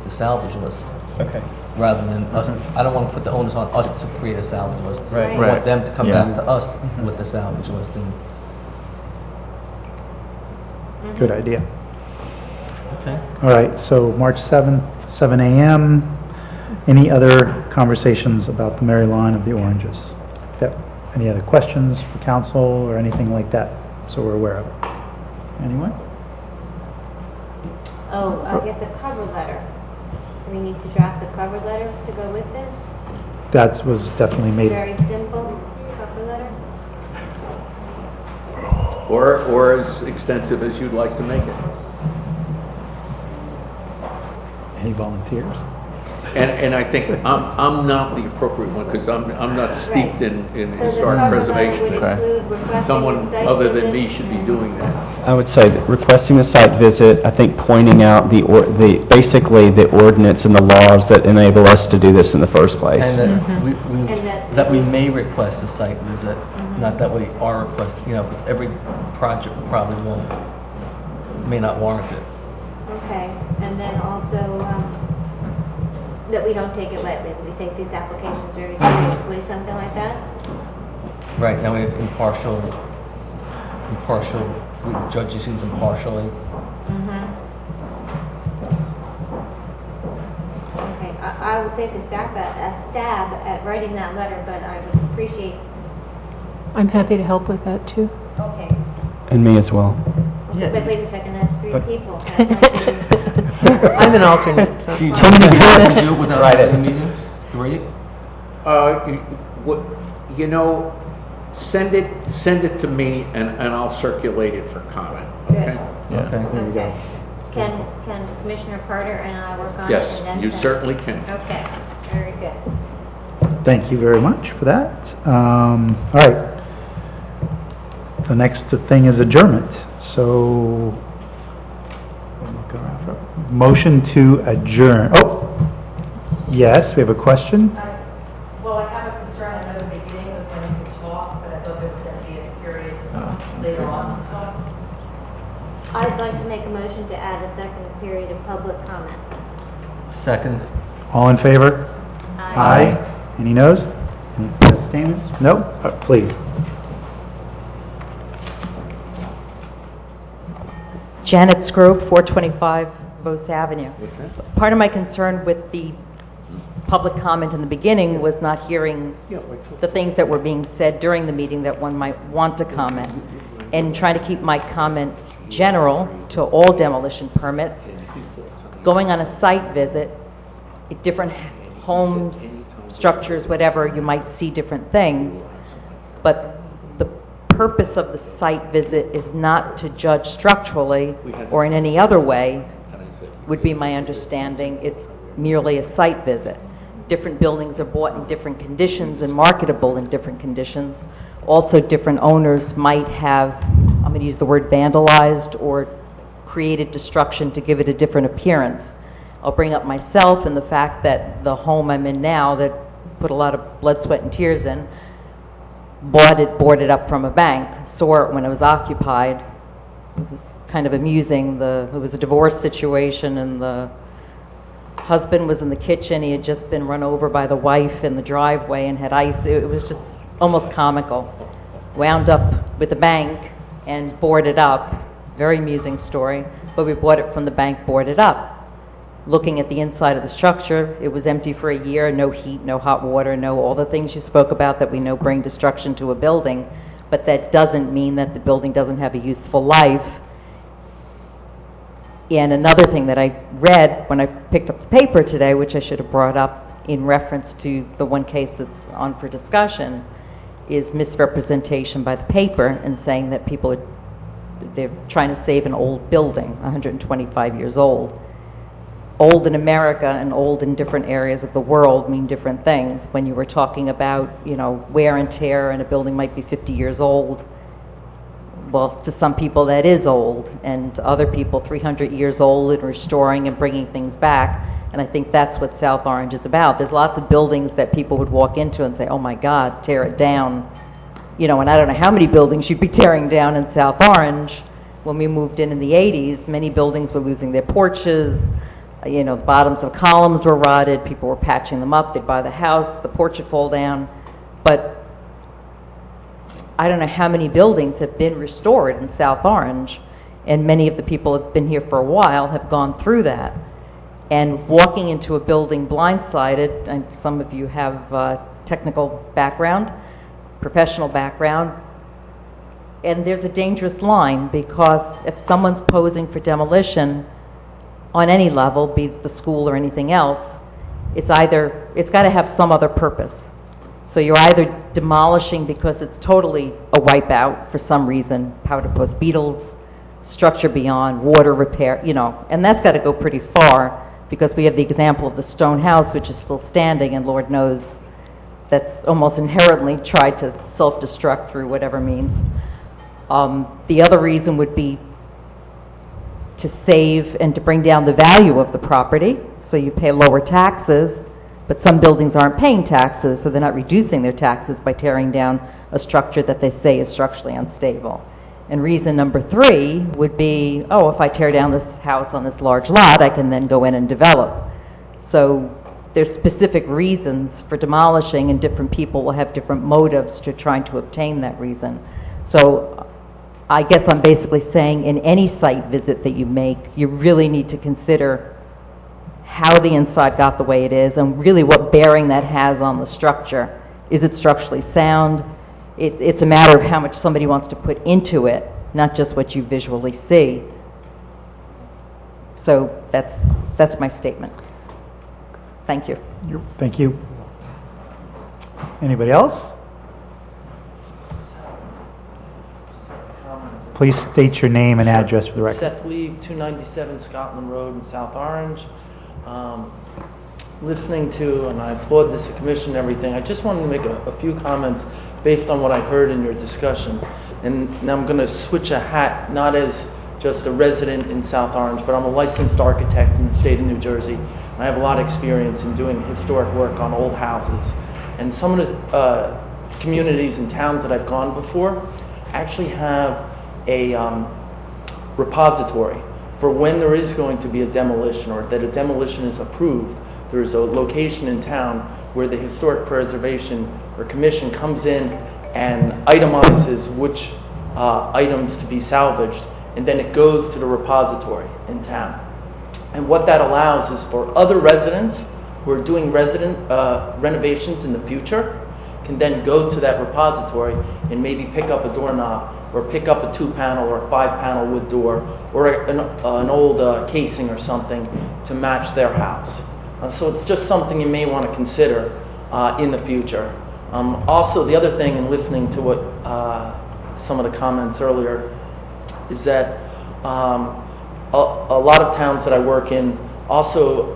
salvage list, okay. rather than us. I don't want to put the onus on us to create a salvage list. Right. I Right. want them to come Yeah. back to us with the salvage list. And Good idea. okay. All right, so March 7th, 7 a.m. Any other conversations about the Mary Line of the Oranges? That- Any other questions for council or anything like that, so we're aware of it? Anyone? Oh, I guess a cover letter. We need to draft a cover letter to go with this? That was definitely made, Very simple cover letter? or as extensive as you'd like to make it. Any volunteers? And I think I'm not the appropriate one, because I'm not steeped in So the historic cover letter preservation. would include requesting Someone a site other than me visit should be and- doing that. I would say that requesting the site visit, I think pointing out basically the ordinance and the laws that enable us to do this in the first place. And that- that we may request a site visit, not that we are requesting, because every project probably may not warrant it. Okay, and then also, that we don't take it lightly, that we take these applications very seriously, something like that? Right, now we have impartial, we judge these things impartially. Okay, I will take a stab at writing that letter, but I would appreciate, I'm happy to help with that, too. okay. And me as well. Wait a second, that's three people. I'm an alternate, so. Do you tell me how to do it without having a meeting? 3? Send it to me, and I'll circulate it for comment, okay? Yeah. Okay. Okay. Can Commissioner Carter and I work on it? Yes, and then you send- certainly can. Okay, very good. Thank you very much for that. All right. The next thing is adjournment. So, motion to adjourn. Oh, yes, we have a question. Well, I have a concern. I know the beginning was when you could talk, but I thought there was going to be a period later on to talk. I'd like to make a motion to add a second period of public comment. Second. All in favor? Aye. Any noes? Any abstentions? No? Please. Janet Scrope, 425 Bose Avenue. Part of my concern with the public comment in the beginning was not hearing the things that were being said during the meeting that one might want to comment, and trying to keep my comment general to all demolition permits. Going on a site visit, at different homes, structures, whatever, you might see different things, but the purpose of the site visit is not to judge structurally or in any other way, would be my understanding. It's merely a site visit. Different buildings are bought in different conditions and marketable in different conditions. Also, different owners might have, I'm going to use the word vandalized or created destruction to give it a different appearance. I'll bring up myself and the fact that the home I'm in now, that put a lot of blood, sweat, and tears in, boarded up from a bank, saw it when it was occupied. It was kind of amusing. It was a divorce situation, and the husband was in the kitchen. He had just been run over by the wife in the driveway and had ice. It was just almost comical. Wound up with the bank and boarded up. Very amusing story. But we bought it from the bank, boarded up. Looking at the inside of the structure, it was empty for a year, no heat, no hot water, no all the things you spoke about that we know bring destruction to a building, but that doesn't mean that the building doesn't have a useful life. And another thing that I read when I picked up the paper today, which I should have brought up in reference to the one case that's on for discussion, is misrepresentation by the paper and saying that they're trying to save an old building, 125 years old. Old in America and old in different areas of the world mean different things. When you were talking about, wear and tear, and a building might be 50 years old, well, to some people that is old, and to other people 300 years old, and restoring and bringing things back. And I think that's what South Orange is about. There's lots of buildings that people would walk into and say, oh my God, tear it down. And I don't know how many buildings you'd be tearing down in South Orange. When we moved in the 80s, many buildings were losing their porches. The bottoms of columns were rotted. People were patching them up. They'd buy the house, the porch would fall down. But I don't know how many buildings have been restored in South Orange, and many of the people who have been here for a while have gone through that. And walking into a building blindsided, and some of you have technical background, professional background, and there's a dangerous line, because if someone's posing for demolition on any level, be it the school or anything else, it's got to have some other purpose. So you're either demolishing because it's totally a wipeout for some reason, powder post beetles, structure beyond, water repair, and that's got to go pretty far, because we have the example of the stone house, which is still standing, and Lord knows that's almost inherently tried to self-destruct through whatever means. The other reason would be to save and to bring down the value of the property, so you pay lower taxes, but some buildings aren't paying taxes, so they're not reducing their taxes by tearing down a structure that they say is structurally unstable. And reason number 3 would be, if I tear down this house on this large lot, I can then go in and develop. So there's specific reasons for demolishing, and different people will have different motives to trying to obtain that reason. So I guess I'm basically saying, in any site visit that you make, you really need to consider how the inside got the way it is, and really what bearing that has on the structure. Is it structurally sound? It's a matter of how much somebody wants to put into it, not just what you visually see. So that's my statement. Thank you. Thank you. Anybody else? Please state your name and address for the record. Seth Lee, 297 Scotland Road in South Orange. Listening to, and I applaud this commission and everything, I just wanted to make a few comments based on what I heard in your discussion. And now I'm going to switch a hat, not as just a resident in South Orange, but I'm a licensed architect in the state of New Jersey. I have a lot of experience in doing historic work on old houses. And some of the communities and towns that I've gone before actually have a repository for when there is going to be a demolition, or that a demolition is approved. There's a location in town where the Historic Preservation or Commission comes in and itemizes which items to be salvaged, and then it goes to the repository in town. And what that allows is for other residents who are doing renovations in the future can then go to that repository and maybe pick up a doorknob, or pick up a 2-panel or a 5-panel wood door, or an old casing or something to match their house. So it's just something you may want to consider in the future. Also, the other thing, in listening to what some of the comments earlier, is that a lot of towns that I work in also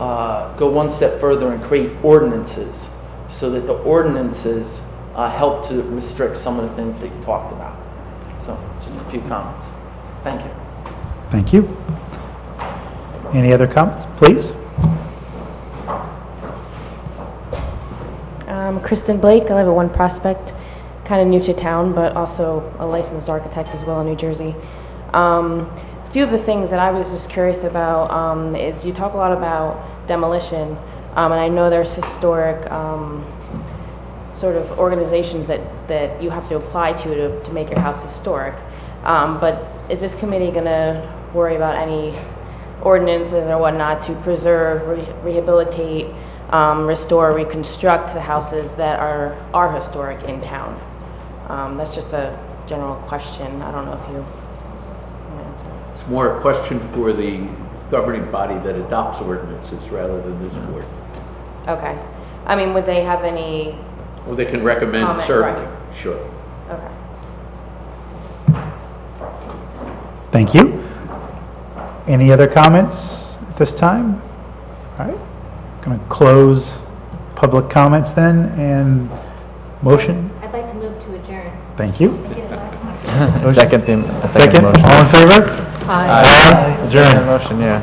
go one step further and create ordinances, so that the ordinances help to restrict some of the things that you talked about. So just a few comments. Thank you. Thank you. Any other comments, please? Kristen Blake. I live at One Prospect, kind of new to town, but also a licensed architect as well in New Jersey. A few of the things that I was just curious about is you talk a lot about demolition, and I know there's historic sort of organizations that you have to apply to make your house historic. But is this committee going to worry about any ordinances or whatnot to preserve, rehabilitate, restore, reconstruct the houses that are historic in town? That's just a general question. I don't know if you want to answer. It's more a question for the governing body that adopts ordinances rather than this board. Okay. I mean, would they have any? Well, they can recommend, comment, certainly. right. Sure. Okay. Thank you. Any other comments at this time? All right. Going to close public comments then, and motion. I'd like to move to adjourn. Thank you. I did it last time. Second. motion. All in favor? Aye. Adjourn. Motion, yeah.